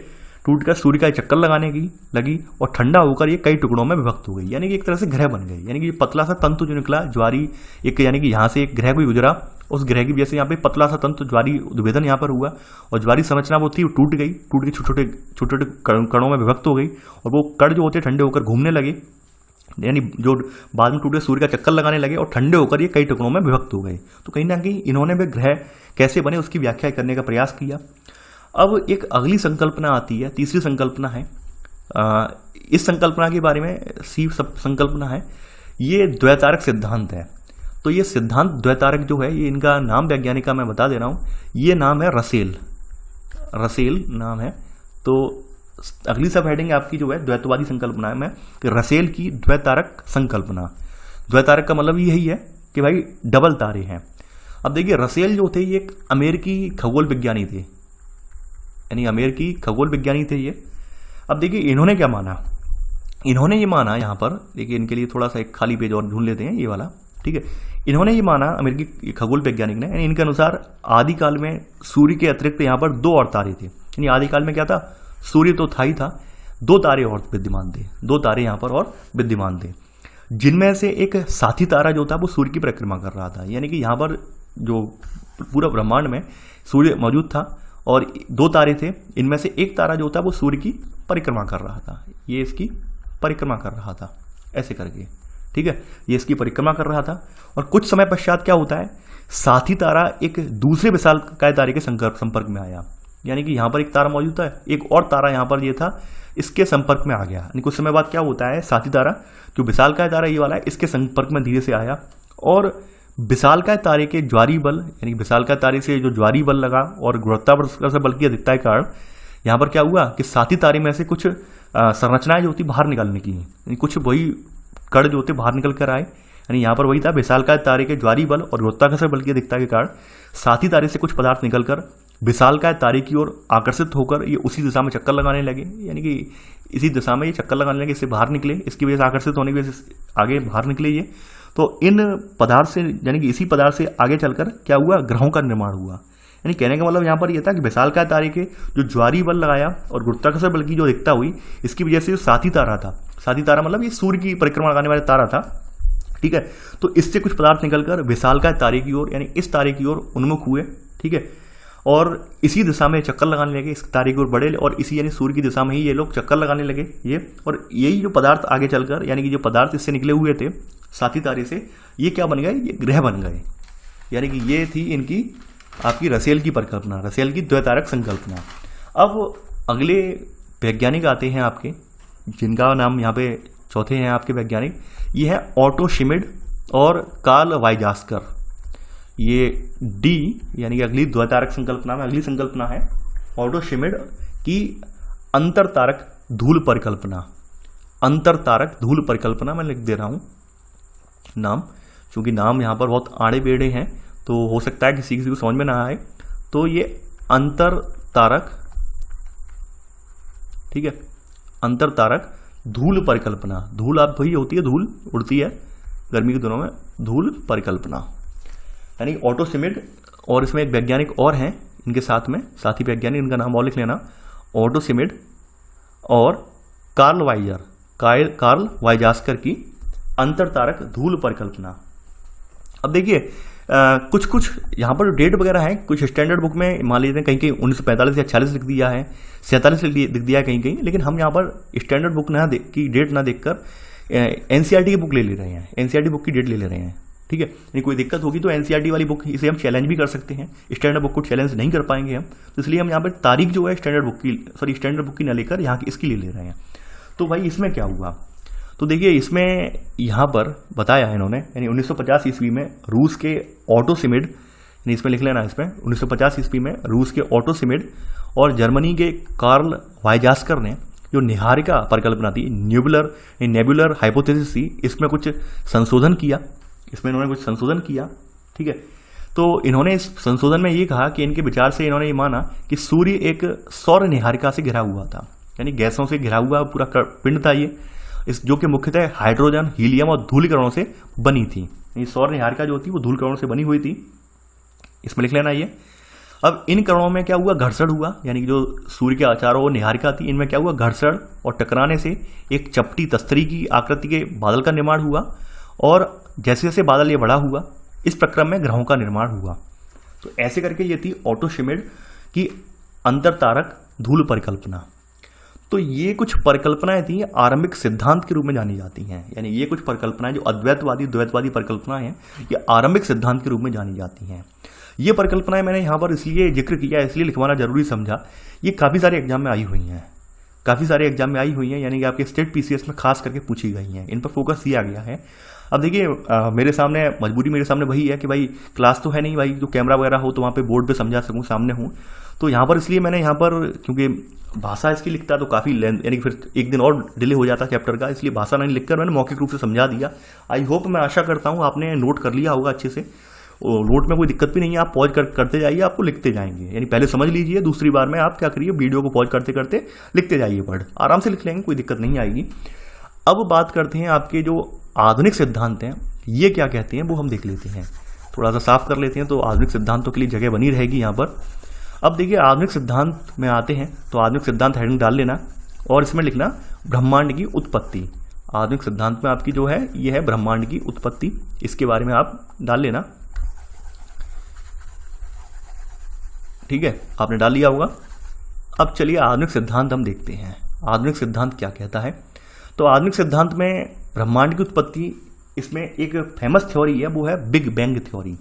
टूटकर सूर्य का चक्कर लगाने की लगी और ठंडा होकर ये कई टुकड़ों में विभक्त हो गई, यानी कि एक तरह से ग्रह बन गई। यानी कि पतला सा तंतु जो निकला ज्वारी एक, यानी कि यहाँ से एक ग्रह भी गुजरा, उस ग्रह की वजह से यहाँ पे पतला सा तंतु ज्वारी उद्भेदन यहाँ पर हुआ और ज्वारी संरचना वो थी वो टूट गई, टूट के छोटे छोटे कणों में विभक्त हो गई और वो कण जो होते ठंडे होकर घूमने लगे, यानी जो बाद में टूटे सूर्य का चक्कर लगाने लगे और ठंडे होकर ये कई टुकड़ों में विभक्त हो गए। तो कहीं ना कहीं इन्होंने भी ग्रह कैसे बने उसकी व्याख्या करने का प्रयास किया। अब एक अगली संकल्पना आती है, तीसरी संकल्पना है। इस संकल्पना के बारे में संकल्पना है, ये द्वैतारक सिद्धांत है। तो ये सिद्धांत द्वैतारक जो है, ये इनका नाम वैज्ञानिक का मैं बता दे रहा हूँ, ये नाम है रसेल, रसेल नाम है। तो अगली सब हेडिंग आपकी जो है द्वैतवादी संकल्पना है, मैं रसेल की द्वैतारक संकल्पना। द्वैतारक का मतलब यही है कि भाई डबल तारे हैं। अब देखिए रसेल जो थे ये एक अमेरिकी खगोल विज्ञानी थे, यानी अमेरिकी खगोल विज्ञानी थे ये। अब देखिए इन्होंने क्या माना, इन्होंने ये माना, यहाँ पर देखिए इनके लिए थोड़ा सा एक खाली पेज और ढूंढ लेते हैं ये वाला, ठीक है। इन्होंने ये माना, अमेरिकी खगोल वैज्ञानिक ने, यानी इनके अनुसार आदिकाल में सूर्य के अतिरिक्त यहाँ पर दो और तारे थे। यानी आदिकाल में क्या था, सूर्य तो था ही था, दो तारे और विद्यमान थे, दो तारे यहाँ पर और विद्यमान थे, जिनमें से एक साथी तारा जो था वो सूर्य की परिक्रमा कर रहा था। यानी कि यहाँ पर जो पूरा ब्रह्मांड में सूर्य मौजूद था और दो तारे थे, इनमें से एक तारा जो था वो सूर्य की परिक्रमा कर रहा था, ये इसकी परिक्रमा कर रहा था ऐसे करके, ठीक है, ये इसकी परिक्रमा कर रहा था। और कुछ समय पश्चात क्या होता है, साथी तारा एक दूसरे विशालकाय तारे के संपर्क में आया। यानी कि यहाँ पर एक तारा मौजूद था, एक और तारा यहाँ पर ये था, इसके संपर्क में आ गया। यानी कुछ समय बाद क्या होता है, साथी तारा जो विशालकाय तारा ये वाला है, इसके संपर्क में धीरे से आया और विशालकाय तारे के ज्वारी बल, यानी विशालकाय तारे से जो ज्वारी बल लगा और गुरुत्वाकर्षण बल की अधिकता के कारण यहाँ पर क्या हुआ कि साथी तारे में से कुछ संरचनाएं जो होती बाहर निकली, यानी कुछ वही कण जो होते बाहर निकल कर आए। यानी यहाँ पर वही था, विशालकाय तारे के ज्वारी बल और गुरुत्वाकर्षण बल की अधिकता के कारण साथी तारे से कुछ पदार्थ निकलकर विशालकाय तारे की ओर आकर्षित होकर ये उसी दिशा में चक्कर लगाने लगे। यानी कि इसी दिशा में ये चक्कर लगाने लगे, इससे बाहर निकले, इसकी वजह से आकर्षित होने की वजह से आगे बाहर निकले ये। तो इन पदार्थ से, यानी कि इसी पदार्थ से आगे चलकर क्या हुआ, ग्रहों का निर्माण हुआ। यानी कहने का मतलब यहाँ पर यह था कि विशालकाय तारे के जो ज्वारी बल लगाया और गुरुत्वाकर्षण बल की जो अधिकता हुई, इसकी वजह से जो साथी तारा था, साथी तारा मतलब ये सूर्य की परिक्रमा लगाने वाला तारा था, ठीक है, तो इससे कुछ पदार्थ निकलकर विशालकाय तारे की ओर, यानी इस तारे की ओर उन्मुख हुए, ठीक है, और इसी दिशा में चक्कर लगाने लगे, इस तारे की ओर बढ़े और इसी यानी सूर्य की दिशा में ही ये लोग चक्कर लगाने लगे ये। और यही जो पदार्थ आगे चलकर, यानी कि जो पदार्थ इससे निकले हुए थे साथी तारे से, ये क्या बन गए, ये ग्रह बन गए। यानी कि ये थी इनकी आपकी रसेल की परिकल्पना, रसेल की द्वैतारक संकल्पना। अब अगले वैज्ञानिक आते हैं आपके, जिनका नाम यहाँ पे चौथे हैं आपके वैज्ञानिक, ये है ऑटो शिमिड और कार्ल वाइजास्कर। ये डी यानी कि अगली द्वैतारक संकल्पना में अगली संकल्पना है ऑटो शिमिड की अंतर तारक धूल परिकल्पना। अंतर तारक धूल परिकल्पना मैं लिख दे रहा हूं नाम, क्योंकि नाम यहाँ पर बहुत आड़े बेड़े हैं तो हो सकता है किसी को समझ में ना आए। तो ये अंतर तारक, ठीक है, अंतर तारक धूल परिकल्पना। धूल आप वही होती है, धूल उड़ती है गर्मी के दिनों में, धूल परिकल्पना यानी ऑटो शिमिड। और इसमें एक वैज्ञानिक और हैं इनके साथ में, साथी वैज्ञानिक, इनका नाम और लिख लेना, ऑटो शिमिड और कार्ल वाइजास्कर की अंतर तारक धूल परिकल्पना। अब देखिए कुछ कुछ यहाँ पर डेट वगैरह है, कुछ स्टैंडर्ड बुक में मान लीजिए कहीं कहीं 1945 या 46 लिख दिया है, 47 लिख दिया है कहीं कहीं, लेकिन हम यहाँ पर स्टैंडर्ड बुक ना देख की डेट ना देखकर एनसीईआरटी की बुक ले रहे हैं, एनसीईआरटी बुक की डेट ले रहे हैं। ठीक है, यदि कोई दिक्कत होगी तो एनसीईआरटी वाली बुक इसे हम चैलेंज भी कर सकते हैं, स्टैंडर्ड बुक को चैलेंज नहीं कर पाएंगे हम, तो इसलिए हम यहाँ पर तारीख जो है स्टैंडर्ड बुक की ना लेकर यहाँ की इसकी ले रहे हैं। तो भाई इसमें क्या हुआ, तो देखिए इसमें यहाँ पर बताया है इन्होंने, यानी 1950 ईस्वी में रूस के ऑटोसिमिड, यानी इसमें लिख लेना, इसमें 1950 ईस्वी में रूस के ऑटोसिमिड और जर्मनी के कार्ल वाइजास्कर ने जो निहारिका परिकल्पना थी, नेबुलर हाइपोथेसिस थी, इसमें कुछ संशोधन किया, इसमें इन्होंने कुछ संशोधन किया। ठीक है, तो इन्होंने इस संशोधन में ये कहा कि इनके विचार से इन्होंने ये माना कि सूर्य एक सौर निहारिका से घिरा हुआ था, यानी गैसों से घिरा हुआ पूरा पिंड था ये, इस जो कि मुख्यतः हाइड्रोजन, हीलियम और धूलिकणों से बनी थी। ये सौर निहारिका जो थी वो धूलिकणों से बनी हुई थी, इसमें लिख लेना ये। अब इन कणों में क्या हुआ, घर्षण हुआ, यानी कि जो सूर्य के चारों ओर निहारिका थी, इनमें क्या हुआ, घर्षण और टकराने से एक चपटी तस्तरी की आकृति के बादल का निर्माण हुआ, और जैसे जैसे बादल ये बड़ा हुआ, इस प्रक्रम में ग्रहों का निर्माण हुआ। तो ऐसे करके ये थी ऑटोसिमिड की अंतरतारक धूल परिकल्पना। तो ये कुछ परिकल्पनाएं थी आरंभिक सिद्धांत के रूप में जानी जाती हैं, यानी ये कुछ परिकल्पनाएं जो अद्वैतवादी द्वैतवादी परिकल्पनाएं हैं, ये आरंभिक सिद्धांत के रूप में जानी जाती हैं। ये परिकल्पनाएं मैंने यहाँ पर इसलिए जिक्र किया, इसलिए लिखवाना जरूरी समझा, ये काफ़ी सारे एग्जाम में आई हुई हैं, काफ़ी सारे एग्जाम में आई हुई हैं, यानी कि आपके स्टेट पीसीएस में खास करके पूछी गई हैं, इन पर फोकस दिया गया है। अब देखिए मेरे सामने मजबूरी मेरे सामने वही है कि भाई क्लास तो है नहीं भाई, जो कैमरा वगैरह हो तो वहाँ पे बोर्ड पे समझा सकूँ, सामने हूँ, तो यहाँ पर इसलिए मैंने यहाँ पर, क्योंकि भाषा इसकी लिखता तो काफ़ी लेंथ, यानी फिर एक दिन और डिले हो जाता चैप्टर का, इसलिए भाषा नहीं लिखकर मैंने मौखिक रूप से समझा दिया। आई होप, मैं आशा करता हूँ आपने नोट कर लिया होगा अच्छे से, नोट में कोई दिक्कत भी नहीं है, आप पॉज करते जाइए, आपको लिखते जाएंगे, यानी पहले समझ लीजिए, दूसरी बार में आप क्या करिए, वीडियो को पॉज करते करते लिखते जाइए, वर्ड आराम से लिख लेंगे, कोई दिक्कत नहीं आएगी। अब बात करते हैं आपके जो आधुनिक सिद्धांत हैं, ये क्या कहते हैं वो हम देख लेते हैं, थोड़ा सा साफ कर लेते हैं, तो आधुनिक सिद्धांतों के लिए जगह बनी रहेगी यहाँ पर। अब देखिए आधुनिक सिद्धांत में आते हैं, तो आधुनिक सिद्धांत हेडिंग डाल लेना और इसमें लिखना ब्रह्मांड की उत्पत्ति। आधुनिक सिद्धांत में आपकी जो है ये है ब्रह्मांड की उत्पत्ति, इसके बारे में आप डाल लेना। ठीक है, आपने डाल लिया होगा। अब चलिए आधुनिक सिद्धांत हम देखते हैं, आधुनिक सिद्धांत क्या कहता है। तो आधुनिक सिद्धांत में ब्रह्मांड की उत्पत्ति, इसमें एक फेमस थ्योरी है, वो है big bang theory.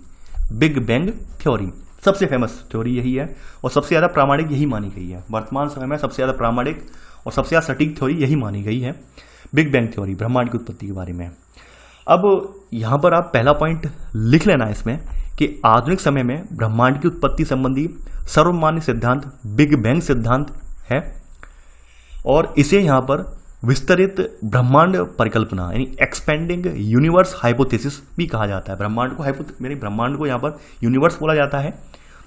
Big bang theory सबसे फेमस थ्योरी यही है और सबसे ज़्यादा प्रामाणिक यही मानी गई है, वर्तमान समय में सबसे ज़्यादा प्रामाणिक और सबसे ज़्यादा सटीक थ्योरी यही मानी गई है, बिग बैंग थ्योरी, ब्रह्मांड की उत्पत्ति के बारे में। अब यहाँ पर आप पहला पॉइंट लिख लेना इसमें कि आधुनिक समय में ब्रह्मांड की उत्पत्ति संबंधी सर्वमान्य सिद्धांत बिग बैंग सिद्धांत है, और इसे यहाँ पर विस्तरित ब्रह्मांड परिकल्पना यानी एक्सपेंडिंग यूनिवर्स हाइपोथेसिस भी कहा जाता है। ब्रह्मांड को यहाँ पर यूनिवर्स बोला जाता है,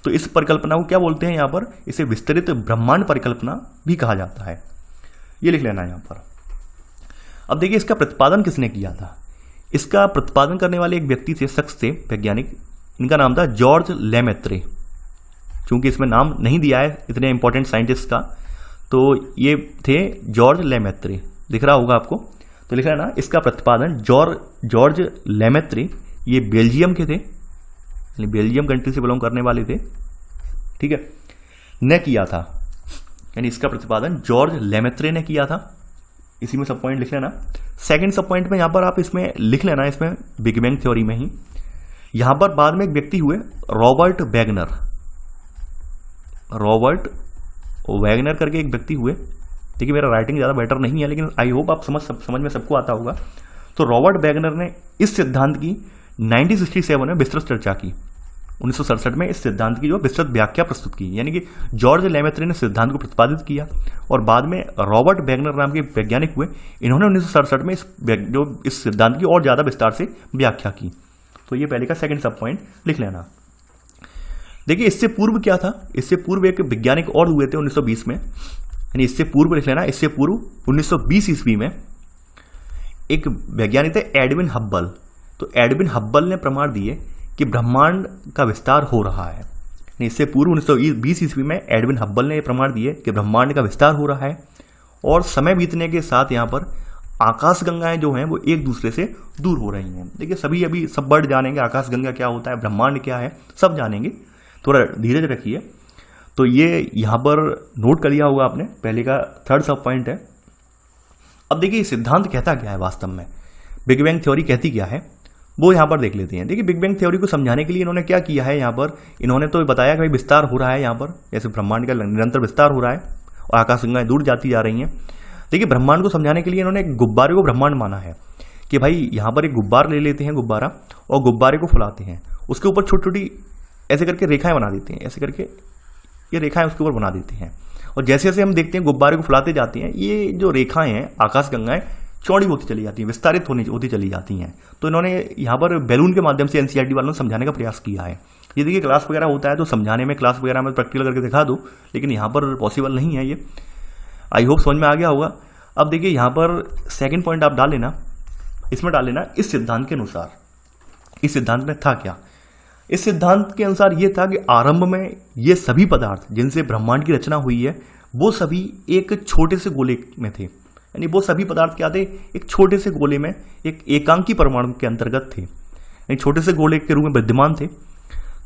तो इस परिकल्पना को क्या बोलते हैं यहाँ पर, इसे विस्तरित ब्रह्मांड परिकल्पना भी कहा जाता है, ये लिख लेना यहाँ पर। अब देखिए इसका प्रतिपादन किसने किया था। इसका प्रतिपादन करने वाले एक व्यक्ति थे, शख्स थे, वैज्ञानिक, इनका नाम था जॉर्ज लेमेत्रे। चूंकि इसमें नाम नहीं दिया है इतने इंपॉर्टेंट साइंटिस्ट का, तो ये थे जॉर्ज लेमेत्रे, दिख रहा होगा आपको, तो लिखा है ना, इसका प्रतिपादन जॉर्ज लेमेत्रे, ये बेल्जियम के थे, यानी बेल्जियम कंट्री से बिलोंग करने वाले थे, ठीक है, ने किया था, यानी इसका प्रतिपादन जॉर्ज लेमेत्रे ने किया था। इसी में सब पॉइंट लिख लेना। सेकंड सब पॉइंट में यहाँ पर आप इसमें लिख लेना, इसमें बिग बैंग थ्योरी में ही, यहाँ पर बाद में एक व्यक्ति हुए रॉबर्ट वैगनर करके एक व्यक्ति हुए। देखिए मेरा राइटिंग ज़्यादा बेटर नहीं है, लेकिन आई होप आप समझ में सबको आता होगा। तो रॉबर्ट वैगनर ने इस सिद्धांत की 1967 में विस्तृत चर्चा की, 1967 में इस सिद्धांत की जो विस्तृत व्याख्या प्रस्तुत की, यानी कि जॉर्ज लेमेत्रे ने सिद्धांत को प्रतिपादित किया और बाद में रॉबर्ट वैगनर नाम के वैज्ञानिक हुए, इन्होंने 1967 में इस सिद्धांत की और ज़्यादा विस्तार से व्याख्या की। तो ये पहले का सेकंड सब पॉइंट लिख लेना। देखिए इससे पूर्व क्या था, इससे पूर्व एक वैज्ञानिक और हुए थे 1920 में, यानी इससे पूर्व लिख लेना, इससे पूर्व 1920 ईस्वी में एक वैज्ञानिक थे एडविन हब्बल। तो एडविन हब्बल ने प्रमाण दिए कि ब्रह्मांड का विस्तार हो रहा है। इससे पूर्व 1920 ईस्वी में एडविन हब्बल ने प्रमाण दिए कि ब्रह्मांड का विस्तार हो रहा है और समय बीतने के साथ यहाँ पर आकाश गंगाएं जो हैं वो एक दूसरे से दूर हो रही हैं। देखिए सभी अभी सब वर्ड जानेंगे, आकाश गंगा क्या होता है, ब्रह्मांड क्या है, सब जानेंगे, थोड़ा धीरज रखिए। तो ये यहाँ पर नोट कर लिया होगा आपने, पहले का थर्ड सब पॉइंट है। अब देखिए सिद्धांत कहता क्या है वास्तव में, बिग बैंग थ्योरी कहती क्या है, वो यहाँ पर देख लेते हैं। देखिए बिग बैंग थ्योरी को समझाने के लिए इन्होंने क्या किया है, यहाँ पर इन्होंने तो बताया कि भाई विस्तार हो रहा है, यहाँ पर जैसे ब्रह्मांड का निरंतर विस्तार हो रहा है और आकाशगंगाएं दूर जाती जा रही हैं। देखिए ब्रह्मांड को समझाने के लिए इन्होंने एक गुब्बारे को ब्रह्मांड माना है कि भाई यहाँ पर एक गुब्बार ले लेते हैं, गुब्बारा, और गुब्बारे को फुलाते हैं, उसके ऊपर छोटी छोटी ऐसे करके रेखाएं बना देते हैं, ऐसे करके ये रेखाएं उसके ऊपर बना देते हैं, और जैसे जैसे हम देखते हैं गुब्बारे को फुलाते जाते हैं, ये जो रेखाएं हैं आकाशगंगाएं चौड़ी होती चली जाती हैं, विस्तारित होती चली जाती हैं। तो इन्होंने यहाँ पर बैलून के माध्यम से एनसीईआरटी वालों ने समझाने का प्रयास किया है। ये देखिए क्लास वगैरह होता है तो समझाने में, क्लास वगैरह में प्रैक्टिकल करके दिखा दो, लेकिन यहाँ पर पॉसिबल नहीं है ये। आई होप समझ में आ गया होगा। अब देखिए यहाँ पर सेकंड पॉइंट आप डाल लेना, इसमें डाल लेना इस सिद्धांत के अनुसार। इस सिद्धांत में था क्या, इस सिद्धांत के अनुसार ये था कि आरंभ में ये सभी पदार्थ जिनसे ब्रह्मांड की रचना हुई है वो सभी एक छोटे से गोले में थे, यानी वो सभी पदार्थ क्या थे, एक छोटे से गोले में एक एकांकी परमाणु के अंतर्गत थे, यानी छोटे से गोले के रूप में विद्यमान थे।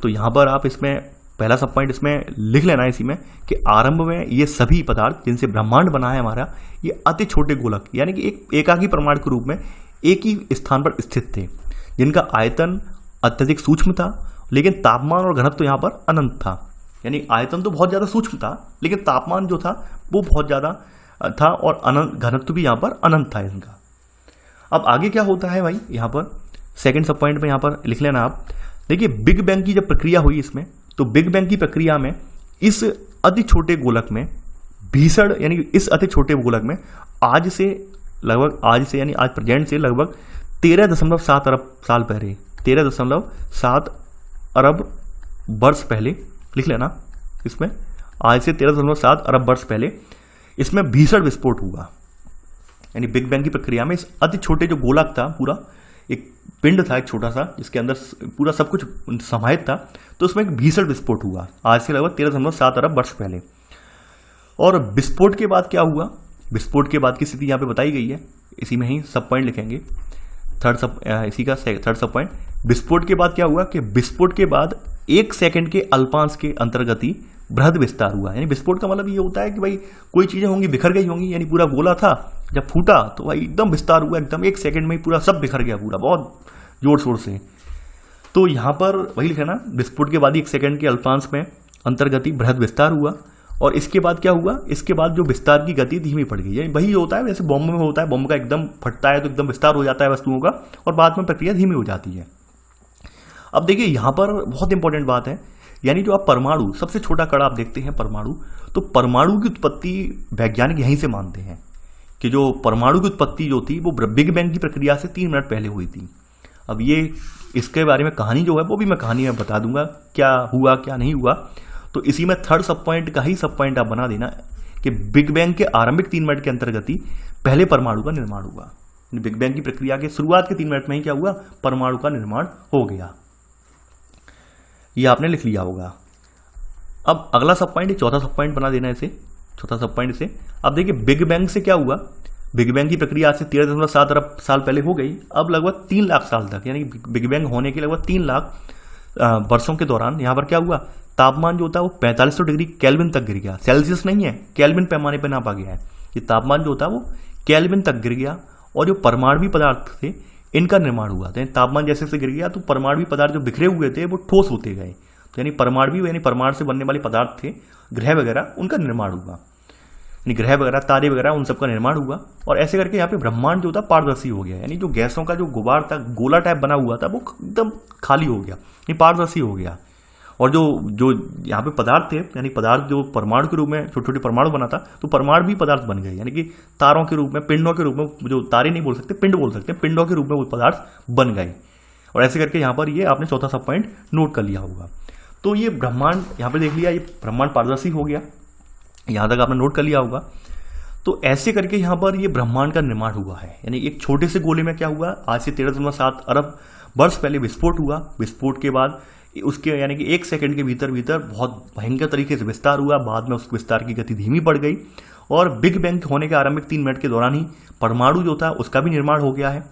तो यहाँ पर आप इसमें पहला सब पॉइंट इसमें लिख लेना है इसी में कि आरंभ में ये सभी पदार्थ जिनसे ब्रह्मांड बना है हमारा, ये अति छोटे गोलक यानी कि एक एकाकी परमाणु के रूप में एक ही स्थान पर स्थित थे, जिनका आयतन अत्यधिक सूक्ष्म था, लेकिन तापमान और घनत्व तो यहाँ पर अनंत था। यानी आयतन तो बहुत ज़्यादा सूक्ष्म था, लेकिन तापमान जो था वो बहुत ज़्यादा था, और अनंत घनत्व भी यहाँ पर अनंत था इनका। अब आगे क्या होता है भाई, यहाँ पर सेकंड सब पॉइंट में यहाँ पर लिख लेना आप। देखिए बिग बैंग की जब प्रक्रिया हुई इसमें, तो बिग बैंग की प्रक्रिया में इस अति छोटे गोलक में भीषण, यानी इस अति छोटे गोलक में आज से यानी आज प्रेजेंट से लगभग 13.7 अरब साल पहले, 13.7 अरब वर्ष पहले लिख लेना इसमें, आज से 13.7 अरब वर्ष पहले इसमें भीषण विस्फोट हुआ। यानी बिग बैंग की प्रक्रिया में इस अति छोटे जो गोलक था, पूरा एक पिंड था एक छोटा सा, जिसके अंदर पूरा सब कुछ समाहित था, तो उसमें एक भीषण विस्फोट हुआ आज से लगभग 13.7 अरब वर्ष पहले। और विस्फोट के बाद क्या हुआ, विस्फोट के बाद की स्थिति यहाँ पे बताई गई है, इसी में ही सब पॉइंट लिखेंगे, इसी का थर्ड सब पॉइंट। विस्फोट के बाद क्या हुआ कि विस्फोट के बाद 1 सेकंड के अल्पांश के अंतर्गत ही बृहद विस्तार हुआ। यानी विस्फोट का मतलब ये होता है कि भाई कोई चीजें होंगी बिखर गई होंगी, यानी पूरा गोला था जब फूटा तो भाई एकदम विस्तार हुआ, एकदम 1 सेकंड में ही पूरा सब बिखर गया, पूरा बहुत जोर शोर से। तो यहाँ पर वही लिखा ना, विस्फोट के बाद 1 सेकंड के अल्पांश में अंतर्गत ही बृहद विस्तार हुआ। और इसके बाद क्या हुआ, इसके बाद जो विस्तार की गति धीमी पड़ गई। यानी वही होता है वैसे बॉम्ब में होता है, बॉम्ब का एकदम फटता है तो एकदम विस्तार हो जाता है वस्तुओं का, और बाद में प्रक्रिया धीमी हो जाती है। अब देखिए यहाँ पर बहुत इंपॉर्टेंट बात है, यानी जो आप परमाणु, सबसे छोटा कड़ा आप देखते हैं परमाणु, तो परमाणु की उत्पत्ति वैज्ञानिक यहीं से मानते हैं कि जो परमाणु की उत्पत्ति जो थी वो बिग बैंग की प्रक्रिया से 3 मिनट पहले हुई थी। अब ये इसके बारे में कहानी जो है वो भी मैं कहानी में बता दूंगा, क्या हुआ क्या नहीं हुआ। तो इसी में थर्ड सब पॉइंट का ही सब पॉइंट आप बना देना कि बिग बैंग के आरंभिक 3 मिनट के अंतर्गत ही पहले परमाणु का निर्माण हुआ। बिग बैंग की प्रक्रिया के शुरुआत के 3 मिनट में ही क्या हुआ, परमाणु का निर्माण हो गया। ये आपने लिख लिया होगा। अब अगला सब पॉइंट, चौथा सब पॉइंट बना देना इसे, चौथा सब पॉइंट इसे। अब देखिए बिग बैंग से क्या हुआ, बिग बैंग की प्रक्रिया आज से 13.7 अरब साल पहले हो गई। अब लगभग 3 लाख साल तक, यानी बिग बैंग होने के लगभग 3 लाख वर्षों के दौरान यहाँ पर क्या हुआ, तापमान जो होता है वो 4500 डिग्री केल्विन तक गिर गया। सेल्सियस नहीं है, केल्विन पैमाने पर नापा गया है। ये तापमान जो होता है वो केल्विन तक गिर गया, और जो परमाणु पदार्थ थे इनका निर्माण हुआ था। तापमान जैसे से गिर गया तो परमाणु पदार्थ जो बिखरे हुए थे वो ठोस होते गए। तो यानी परमाणु से बनने वाले पदार्थ थे, ग्रह वगैरह, उनका निर्माण हुआ। यानी ग्रह वगैरह, तारे वगैरह, उन सबका निर्माण हुआ। और ऐसे करके यहाँ पे ब्रह्मांड जो था पारदर्शी हो गया। यानी जो गैसों का जो गुबार था, गोला टाइप बना हुआ था, वो एकदम खाली हो गया, ये पारदर्शी हो गया। और जो यहाँ पे पदार्थ थे, यानी पदार्थ जो परमाणु के रूप में छोटे छोटे परमाणु बना था, तो परमाणु भी पदार्थ बन गए। यानी कि तारों के रूप में, पिंडों के रूप में, जो तारे नहीं बोल सकते, पिंड बोल सकते हैं, पिंडों के रूप में वो पदार्थ बन गए। और ऐसे करके यहाँ पर ये आपने चौथा सब पॉइंट नोट कर लिया होगा। तो ये ब्रह्मांड यहाँ पे देख लिया, ये ब्रह्मांड पारदर्शी हो गया, यहाँ तक आपने नोट कर लिया होगा। तो ऐसे करके यहाँ पर ये ब्रह्मांड का निर्माण हुआ है। यानी एक छोटे से गोले में क्या हुआ, आज से 13.7 अरब वर्ष पहले विस्फोट हुआ। विस्फोट के बाद उसके यानी कि 1 सेकंड के भीतर बहुत भयंकर तरीके से विस्तार हुआ। बाद में उस विस्तार की गति धीमी पड़ गई, और बिग बैंग होने के आरंभिक 3 मिनट के दौरान ही परमाणु जो था उसका भी निर्माण हो गया है।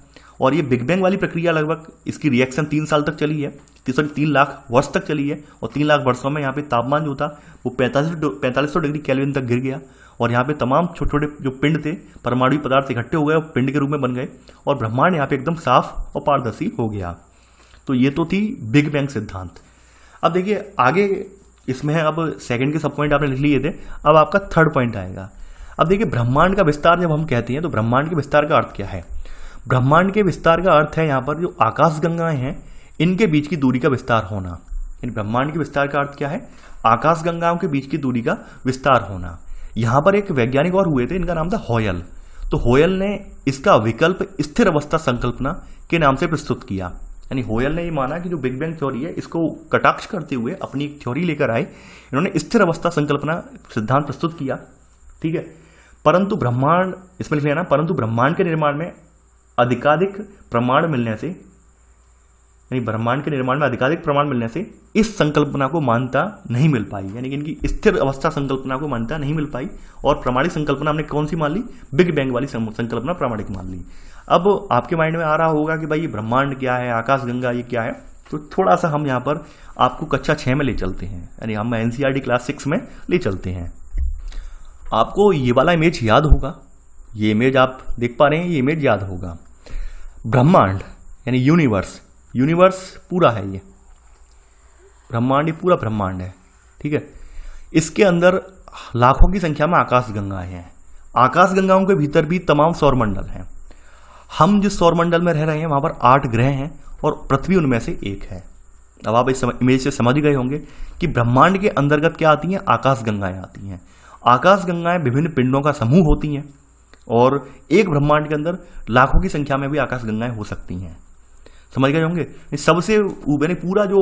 और ये बिग बैंग वाली प्रक्रिया लगभग इसकी रिएक्शन 3 साल तक चली है, 3 लाख वर्ष तक चली है। और 3 लाख वर्षों में यहाँ पे तापमान जो था वो 4500 डिग्री केल्विन तक गिर गया। और यहाँ पे तमाम छोटे छोटे जो पिंड थे, परमाणु पदार्थ इकट्ठे हो गए और पिंड के रूप में बन गए और ब्रह्मांड यहाँ पे एकदम साफ और पारदर्शी हो गया। तो ये तो थी बिग बैंग सिद्धांत। अब देखिए आगे इसमें है, अब सेकंड के सब पॉइंट आपने लिख लिए थे, अब आपका थर्ड पॉइंट आएगा। अब देखिए ब्रह्मांड का विस्तार जब हम कहते हैं तो ब्रह्मांड के विस्तार का अर्थ क्या है? ब्रह्मांड के विस्तार का अर्थ है यहाँ पर जो आकाशगंगाएं हैं इनके बीच की दूरी का विस्तार होना। यानी ब्रह्मांड के विस्तार का अर्थ क्या है? आकाशगंगाओं के बीच की दूरी का विस्तार होना। यहाँ पर एक वैज्ञानिक और हुए थे, इनका नाम था होयल। तो होयल ने इसका विकल्प स्थिर अवस्था संकल्पना के नाम से प्रस्तुत किया। यानी होयल ने ये माना कि जो बिग बैंग थ्योरी है इसको कटाक्ष करते हुए अपनी एक थ्योरी लेकर आए, इन्होंने स्थिर अवस्था संकल्पना सिद्धांत प्रस्तुत किया। ठीक है, परंतु ब्रह्मांड, इसमें लिख लेना, परंतु ब्रह्मांड के निर्माण में अधिकाधिक प्रमाण मिलने से, यानी ब्रह्मांड के निर्माण में अधिकाधिक प्रमाण मिलने से इस संकल्पना को मान्यता नहीं मिल पाई। यानी कि इनकी स्थिर अवस्था संकल्पना को मान्यता नहीं मिल पाई और प्रामाणिक संकल्पना हमने कौन सी मान ली? बिग बैंग वाली संकल्पना प्रामाणिक मान ली। अब आपके माइंड में आ रहा होगा कि भाई ब्रह्मांड क्या है, आकाशगंगा ये क्या है? तो थोड़ा सा हम यहाँ पर आपको कक्षा 6 में ले चलते हैं, यानी हम एनसीईआरटी क्लास 6 में ले चलते हैं। आपको ये वाला इमेज याद होगा, ये इमेज आप देख पा रहे हैं, ये इमेज याद होगा। ब्रह्मांड यानी यूनिवर्स पूरा है, ये ब्रह्मांड, ये पूरा ब्रह्मांड है। ठीक है, इसके अंदर लाखों की संख्या में आकाशगंगाएं हैं। आकाशगंगाओं के भीतर भी तमाम सौरमंडल हैं। हम जिस सौरमंडल में रह रहे हैं वहां पर 8 ग्रह हैं और पृथ्वी उनमें से एक है। अब आप इस इमेज से समझ गए होंगे कि ब्रह्मांड के अंतर्गत क्या आती हैं? आकाशगंगाएं आती हैं। आकाशगंगाएं विभिन्न पिंडों का समूह होती हैं और एक ब्रह्मांड के अंदर लाखों की संख्या में भी आकाशगंगाएं हो सकती हैं। समझ गए होंगे? सबसे यानी पूरा जो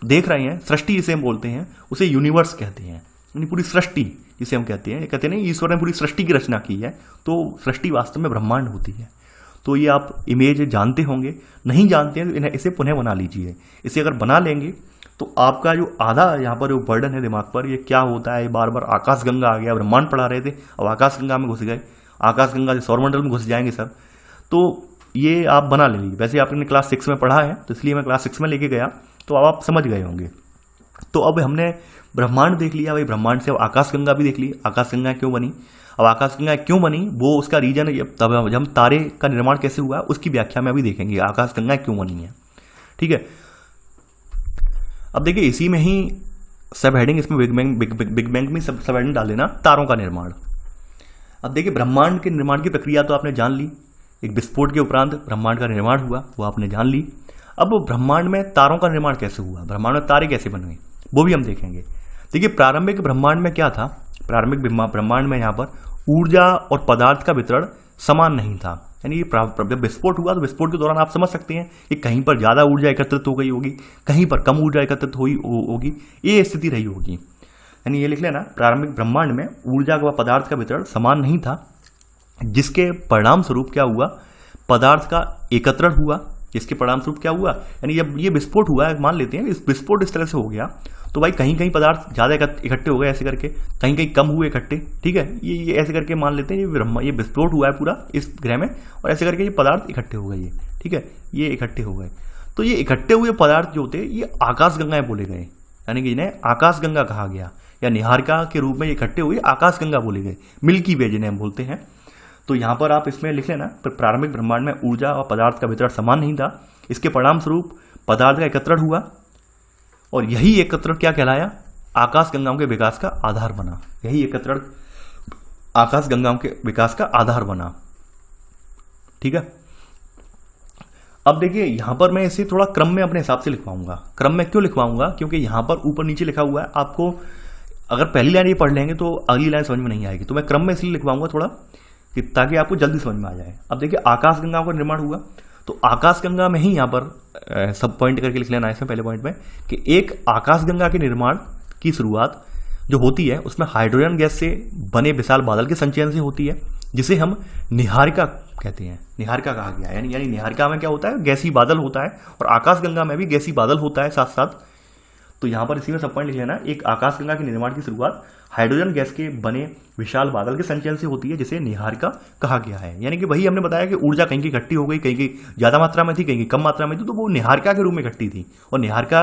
देख रहे हैं सृष्टि जिसे हम बोलते हैं उसे यूनिवर्स कहते हैं। यानी पूरी सृष्टि जिसे हम कहते हैं नहीं, ईश्वर ने पूरी सृष्टि की रचना की है, तो सृष्टि वास्तव में ब्रह्मांड होती है। तो ये आप इमेज जानते होंगे, नहीं जानते हैं तो इसे पुनः बना लीजिए। इसे अगर बना लेंगे तो आपका जो आधा यहाँ पर जो बर्डन है दिमाग पर, ये क्या होता है, बार बार आकाशगंगा आ गया, ब्रह्मांड पढ़ा रहे थे, अब आकाशगंगा में घुस गए, आकाशगंगा से सौरमंडल में घुस जाएंगे सब, तो ये आप बना ले लीजिए। वैसे आपने क्लास 6 में पढ़ा है तो इसलिए मैं क्लास 6 में लेके गया, तो अब आप समझ गए होंगे। तो अब हमने ब्रह्मांड देख लिया, भाई ब्रह्मांड से अब आकाशगंगा भी देख ली। आकाशगंगा क्यों बनी? अब आकाशगंगा क्यों बनी वो उसका रीजन, तब जब तारे का निर्माण कैसे हुआ उसकी व्याख्या में अभी देखेंगे आकाशगंगा क्यों बनी है। ठीक है, अब देखिए इसी में ही सब हेडिंग, इसमें बिग बैंग में सब हेडिंग डाल देना, तारों का निर्माण। अब देखिए ब्रह्मांड के निर्माण की प्रक्रिया तो आपने जान ली, एक विस्फोट के उपरांत ब्रह्मांड का निर्माण हुआ वो आपने जान ली। अब ब्रह्मांड में तारों का निर्माण कैसे हुआ, ब्रह्मांड में तारे कैसे बन गए वो भी हम देखेंगे। देखिए प्रारंभिक ब्रह्मांड में क्या था? प्रारंभिक ब्रह्मांड में यहाँ पर ऊर्जा और पदार्थ का वितरण समान नहीं था। यानी जब विस्फोट हुआ तो विस्फोट के दौरान आप समझ सकते हैं कि कहीं पर ज्यादा ऊर्जा एकत्रित हो गई होगी, कहीं पर कम ऊर्जा एकत्रित हुई होगी, ये स्थिति रही होगी। यानी ये लिख लेना, प्रारंभिक ब्रह्मांड में ऊर्जा व पदार्थ का वितरण समान नहीं था, जिसके परिणाम स्वरूप क्या हुआ? पदार्थ का एकत्रण हुआ। इसके परिणाम स्वरूप क्या हुआ? यानी जब ये विस्फोट हुआ, मान लेते हैं इस विस्फोट इस तरह से हो गया तो भाई कहीं कहीं पदार्थ ज्यादा इकट्ठे हो गए ऐसे करके, कहीं कहीं कम हुए इकट्ठे। ठीक है, ये ऐसे करके मान लेते हैं ये विस्फोट हुआ है पूरा इस ग्रह में और ऐसे करके ये पदार्थ इकट्ठे हो गए। ये ठीक है, ये इकट्ठे हो गए। तो ये इकट्ठे हुए पदार्थ जो थे ये आकाशगंगाएं बोले गए, यानी कि इन्हें आकाशगंगा कहा गया, या निहारिका के रूप में इकट्ठे हुए आकाशगंगा बोले गए, मिल्की वे जिन्हें हम बोलते हैं। तो यहाँ पर आप इसमें लिख लेना, प्रारंभिक ब्रह्मांड में ऊर्जा और पदार्थ का वितरण समान नहीं था, इसके परिणाम स्वरूप पदार्थ का एकत्रण हुआ और यही एकत्रण क्या कहलाया? आकाशगंगाओं के विकास का आधार बना। यही एकत्रण आकाशगंगाओं के विकास का आधार बना। ठीक है, अब देखिए यहां पर मैं इसे थोड़ा क्रम में अपने हिसाब से लिखवाऊंगा। क्रम में क्यों लिखवाऊंगा? क्योंकि यहां पर ऊपर नीचे लिखा हुआ है, आपको अगर पहली लाइन ये पढ़ लेंगे तो अगली लाइन समझ में नहीं आएगी। तो मैं क्रम में इसलिए लिखवाऊंगा थोड़ा ताकि आपको जल्दी समझ में आ जाए। अब देखिए आकाशगंगाओं का निर्माण हुआ, तो आकाशगंगा में ही यहाँ पर सब पॉइंट करके लिख लेना है इसमें पहले पॉइंट में कि एक आकाशगंगा के निर्माण की शुरुआत जो होती है उसमें हाइड्रोजन गैस से बने विशाल बादल के संचयन से होती है, जिसे हम निहारिका कहते हैं। निहारिका कहा गया है, यानी निहारिका में क्या होता है? गैसी बादल होता है और आकाशगंगा में भी गैसी बादल होता है साथ साथ। तो यहाँ पर इसी में सब पॉइंट लिख लेना, एक आकाशगंगा के निर्माण की शुरुआत हाइड्रोजन गैस के बने विशाल बादल के संचयन से होती है, जिसे निहारिका कहा गया है। यानी कि वही हमने बताया कि ऊर्जा कहीं की इकट्ठी हो गई, कहीं की ज्यादा मात्रा में थी, कहीं की कम मात्रा में थी, तो वो निहारिका के रूप में इकट्ठी थी। और निहारिका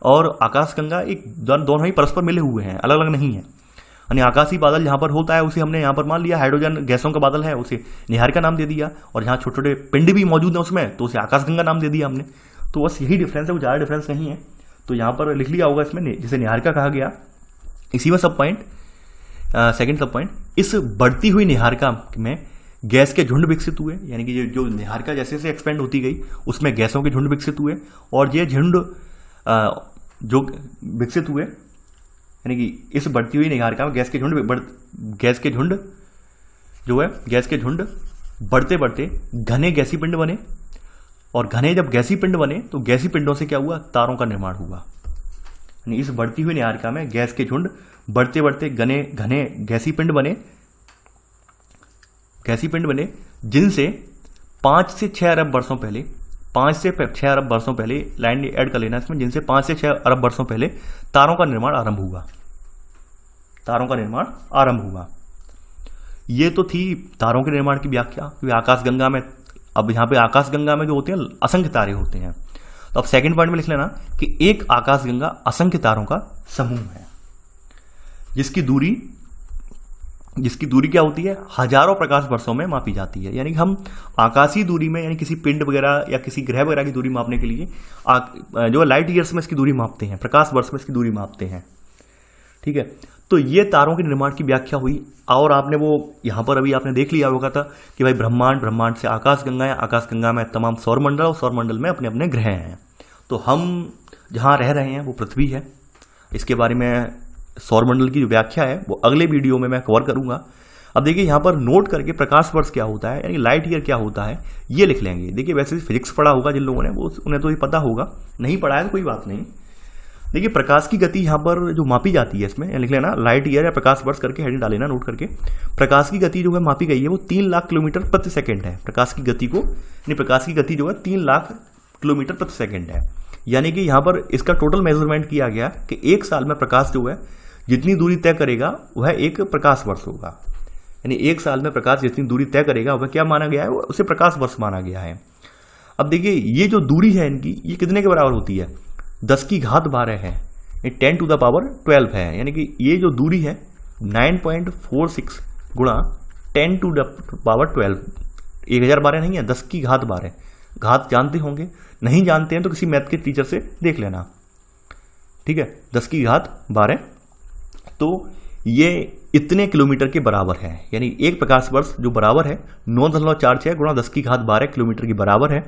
और आकाशगंगा एक दोनों ही परस्पर मिले हुए हैं, अलग अलग नहीं है। यानी आकाशीय बादल जहाँ पर होता है उसे हमने यहाँ पर मान लिया हाइड्रोजन गैसों का बादल है, उसे निहारिका नाम दे दिया, और जहाँ छोटे छोटे पिंड भी मौजूद है उसमें तो उसे आकाशगंगा नाम दे दिया हमने। तो बस यही डिफरेंस है, वो ज़्यादा डिफरेंस नहीं है। तो यहाँ पर लिख लिया होगा इसमें जिसे निहारिका कहा गया। इसी में सब पॉइंट, सेकंड सब पॉइंट, इस बढ़ती हुई निहारिका में गैस के झुंड विकसित हुए। यानी कि जो निहारिका जैसे जैसे एक्सपेंड होती गई उसमें गैसों के झुंड विकसित हुए, और ये झुंड जो विकसित हुए, यानी कि इस बढ़ती हुई निहारिका में गैस के झुंड बढ़ते बढ़ते घने गैसी पिंड बने, और घने जब गैसी पिंड बने तो गैसी पिंडों से क्या हुआ, तारों का निर्माण हुआ। यानी इस बढ़ती हुई निहारिका में गैस के झुंड बढ़ते बढ़ते घने गैसी पिंड बने, जिनसे 5 से 6 अरब वर्षों पहले, 5 से 6 अरब वर्षों पहले, लाइन ऐड कर लेना इसमें, जिनसे 5 से 6 अरब वर्षों पहले तारों का निर्माण आरंभ हुआ। ये तो थी तारों के निर्माण की व्याख्या आकाशगंगा में। अब यहाँ पे आकाशगंगा में जो होते हैं असंख्य तारे होते हैं। तो अब सेकंड पॉइंट में लिख लेना कि एक आकाशगंगा असंख्य तारों का समूह है, जिसकी दूरी क्या होती है, हजारों प्रकाश वर्षों में मापी जाती है। यानी हम आकाशीय दूरी में, यानी किसी पिंड वगैरह या किसी ग्रह वगैरह की दूरी मापने के लिए जो लाइट ईयर्स में इसकी दूरी मापते हैं, प्रकाश वर्ष में इसकी दूरी मापते हैं। ठीक है, तो ये तारों के निर्माण की व्याख्या हुई। और आपने वो यहाँ पर अभी आपने देख लिया होगा था कि भाई ब्रह्मांड से आकाशगंगा है, आकाशगंगा में तमाम सौरमंडल, और सौरमंडल में अपने अपने ग्रह हैं। तो हम जहाँ रह रहे हैं वो पृथ्वी है। इसके बारे में सौरमंडल की जो व्याख्या है वो अगले वीडियो में मैं कवर करूंगा। अब देखिए यहाँ पर नोट करके प्रकाश वर्ष क्या होता है, यानी लाइट ईयर क्या होता है, ये लिख लेंगे। देखिए वैसे फिजिक्स पढ़ा होगा जिन लोगों ने, वो उन्हें तो ये पता होगा, नहीं पढ़ा है तो कोई बात नहीं। देखिए प्रकाश की गति यहाँ पर जो मापी जाती है, इसमें लिख लेना लाइट ईयर या प्रकाश वर्ष करके हेडिंग डालेना नोट करके। प्रकाश की गति जो है मापी गई है वो 3 लाख किलोमीटर प्रति सेकंड है। प्रकाश की गति जो है 3 लाख किलोमीटर प्रति सेकंड है। यानी कि यहाँ पर इसका टोटल मेजरमेंट किया गया कि एक साल में प्रकाश जो है जितनी दूरी तय करेगा वह एक प्रकाश वर्ष होगा। यानी एक साल में प्रकाश जितनी दूरी तय करेगा वह क्या माना गया है, उसे प्रकाश वर्ष माना गया है। अब देखिए ये जो दूरी है इनकी, ये कितने के बराबर होती है, 10 की घात 12 है, ये 10 टू द पावर 12 है। यानी कि ये जो दूरी है 9.46 गुणा 10 टू द पावर 12, 1012 नहीं है, 10 की घात 12। घात जानते होंगे, नहीं जानते हैं तो किसी मैथ के टीचर से देख लेना। ठीक है, 10 की घात 12, तो ये इतने किलोमीटर के बराबर है। यानी एक प्रकाश वर्ष जो बराबर है 9.46 गुणा 10 की घात 12 किलोमीटर के बराबर है।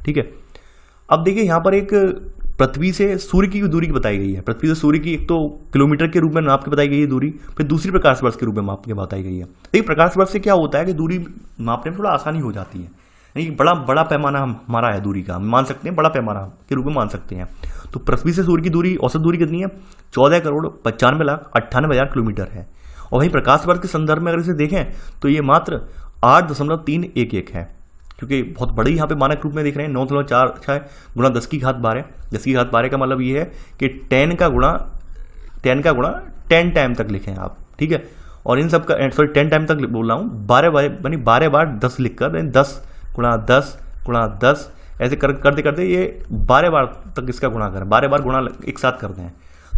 ठीक है, अब देखिए यहाँ पर एक पृथ्वी से सूर्य की दूरी बताई गई है। पृथ्वी से सूर्य की एक तो किलोमीटर के रूप में नाप के बताई गई है दूरी, फिर दूसरी प्रकाश वर्ष के रूप में माप के बताई गई है। देखिए प्रकाश वर्ष से क्या होता है कि दूरी मापने में थोड़ा आसानी हो जाती है। यानी बड़ा पैमाना हमारा है दूरी का, हम मान सकते हैं, बड़ा पैमाना के रूप में मान सकते हैं। तो पृथ्वी से सूर्य की दूरी, औसत दूरी कितनी है, 14,95,98,000 किलोमीटर है। और वहीं प्रकाश वर्ष के संदर्भ में अगर इसे देखें तो ये मात्र 8.311 है, क्योंकि बहुत बड़ी यहाँ पे मानक रूप में देख रहे हैं। 9.46 गुणा 10 की घात 12, 10 की घात 12 का मतलब ये है कि 10 का गुणा 10 टाइम तक लिखें आप। ठीक है, और इन सब का 10 टाइम तक बोल रहा हूँ, 12 बार 10 लिखकर 10 गुणा 10 गुणा 10 ऐसे करते करते ये 12 बार तक इसका गुणा करें, 12 बार गुणा एक साथ कर दें,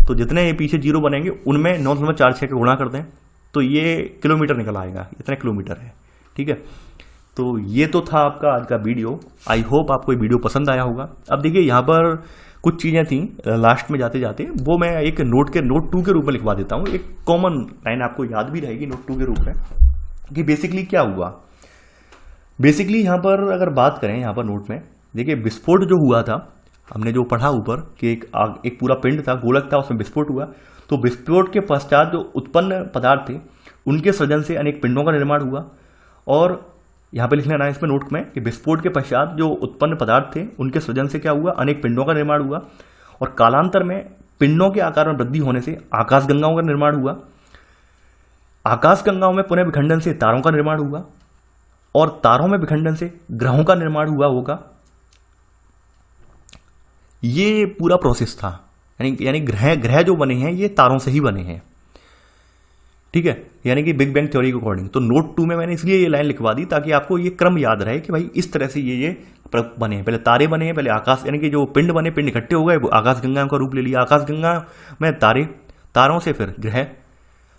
तो जितने ये पीछे जीरो बनेंगे उनमें 9.46 का गुणा कर दें तो ये किलोमीटर निकल आएगा, इतना किलोमीटर है। ठीक है, तो ये तो था आपका आज का वीडियो। आई होप आपको ये वीडियो पसंद आया होगा। अब देखिए यहाँ पर कुछ चीज़ें थी लास्ट में जाते जाते, वो मैं एक नोट 2 के रूप में लिखवा देता हूँ। एक कॉमन लाइन आपको याद भी रहेगी नोट 2 के रूप में कि बेसिकली क्या हुआ। बेसिकली यहाँ पर अगर बात करें, यहाँ पर नोट में देखिए विस्फोट जो हुआ था, हमने जो पढ़ा ऊपर कि एक पूरा पिंड था, गोलक था, उसमें विस्फोट हुआ। तो विस्फोट के पश्चात जो उत्पन्न पदार्थ थे उनके सृजन से अनेक पिंडों का निर्माण हुआ। और यहाँ पे लिख लेना है इसमें नोट में कि विस्फोट के पश्चात जो उत्पन्न पदार्थ थे उनके सृजन से क्या हुआ, अनेक पिंडों का निर्माण हुआ। और कालांतर में पिंडों के आकार में वृद्धि होने से आकाशगंगाओं का निर्माण हुआ। आकाशगंगाओं में पुनः विखंडन से तारों का निर्माण हुआ, और तारों में विखंडन से ग्रहों का निर्माण हुआ होगा। ये पूरा प्रोसेस था। यानी ग्रह ग्रह जो बने हैं ये तारों से ही बने हैं, ठीक है, यानी कि बिग बैंग थ्योरी के अकॉर्डिंग। तो नोट 2 में मैंने इसलिए ये लाइन लिखवा दी ताकि आपको ये क्रम याद रहे कि भाई इस तरह से ये बने हैं। पहले तारे बने हैं, पहले आकाश, यानी कि जो पिंड बने, पिंड इकट्ठे हो गए, आकाश गंगा का रूप ले लिया, आकाश गंगा में तारे, तारों से फिर ग्रह।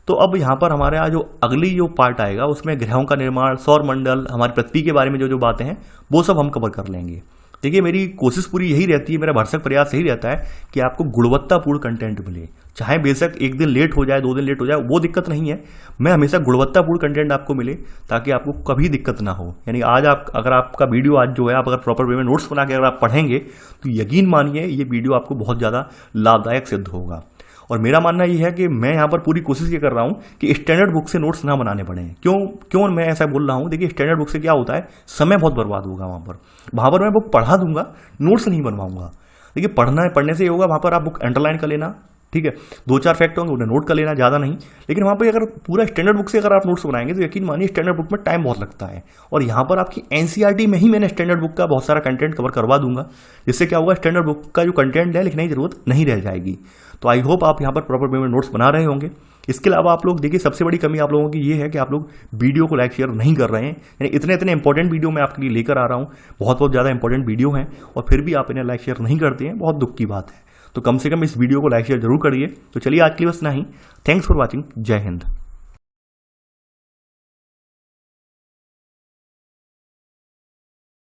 तो अब यहाँ पर हमारे यहाँ जो अगली जो पार्ट आएगा उसमें ग्रहों का निर्माण, सौर मंडल, हमारी पृथ्वी के बारे में जो जो बातें हैं वो सब हम कवर कर लेंगे। देखिए मेरी कोशिश पूरी यही रहती है, मेरा भरसक प्रयास यही रहता है कि आपको गुणवत्तापूर्ण कंटेंट मिले, चाहे बेशक एक दिन लेट हो जाए, 2 दिन लेट हो जाए, वो दिक्कत नहीं है। मैं हमेशा गुणवत्तापूर्ण कंटेंट आपको मिले ताकि आपको कभी दिक्कत ना हो। यानी आज आप अगर आपका वीडियो आज जो है आप अगर प्रॉपर वे में नोट्स बना के अगर आप पढ़ेंगे तो यकीन मानिए ये वीडियो आपको बहुत ज़्यादा लाभदायक सिद्ध होगा। और मेरा मानना ये है कि मैं यहाँ पर पूरी कोशिश ये कर रहा हूँ कि स्टैंडर्ड बुक से नोट्स ना बनाने पड़े। क्यों मैं ऐसा बोल रहा हूँ? देखिए स्टैंडर्ड बुक से क्या होता है, समय बहुत बर्बाद होगा वहाँ पर मैं बुक पढ़ा दूंगा, नोट्स नहीं बनवाऊंगा। देखिए पढ़ने से ये होगा, वहाँ पर आप बुक अंडरलाइन कर लेना, ठीक है, 2-4 फैक्ट होंगे उन्हें नोट कर लेना, ज़्यादा नहीं। लेकिन वहाँ पर अगर पूरा स्टैंडर्ड बुक से अगर आप नोट्स बनाएंगे तो यकीन मानिए स्टैंडर्ड बुक में टाइम बहुत लगता है। और यहाँ पर आपकी एनसीईआरटी में ही मैंने स्टैंडर्ड बुक का बहुत सारा कंटेंट कवर करवा दूंगा, जिससे क्या होगा, स्टैंडर्ड बुक का जो कंटेंट है लिखने की जरूरत नहीं रह जाएगी। तो आई होप आप यहाँ पर प्रॉपर वे में नोट्स बना रहे होंगे। इसके अलावा आप लोग देखिए सबसे बड़ी कमी आप लोगों की ये है कि आप लोग वीडियो को लाइक शेयर नहीं कर रहे हैं। यानी इतने इंपॉर्टेंट वीडियो मैं आपके लिए लेकर आ रहा हूँ, बहुत ज़्यादा इंपॉर्टेंट वीडियो हैं, और फिर भी आप इन्हें लाइक शेयर नहीं करते हैं, बहुत दुख की बात है। तो कम से कम इस वीडियो को लाइक शेयर जरूर करिए। तो चलिए आज के लिए बस इतना ही। Thanks for watching. जय हिंद।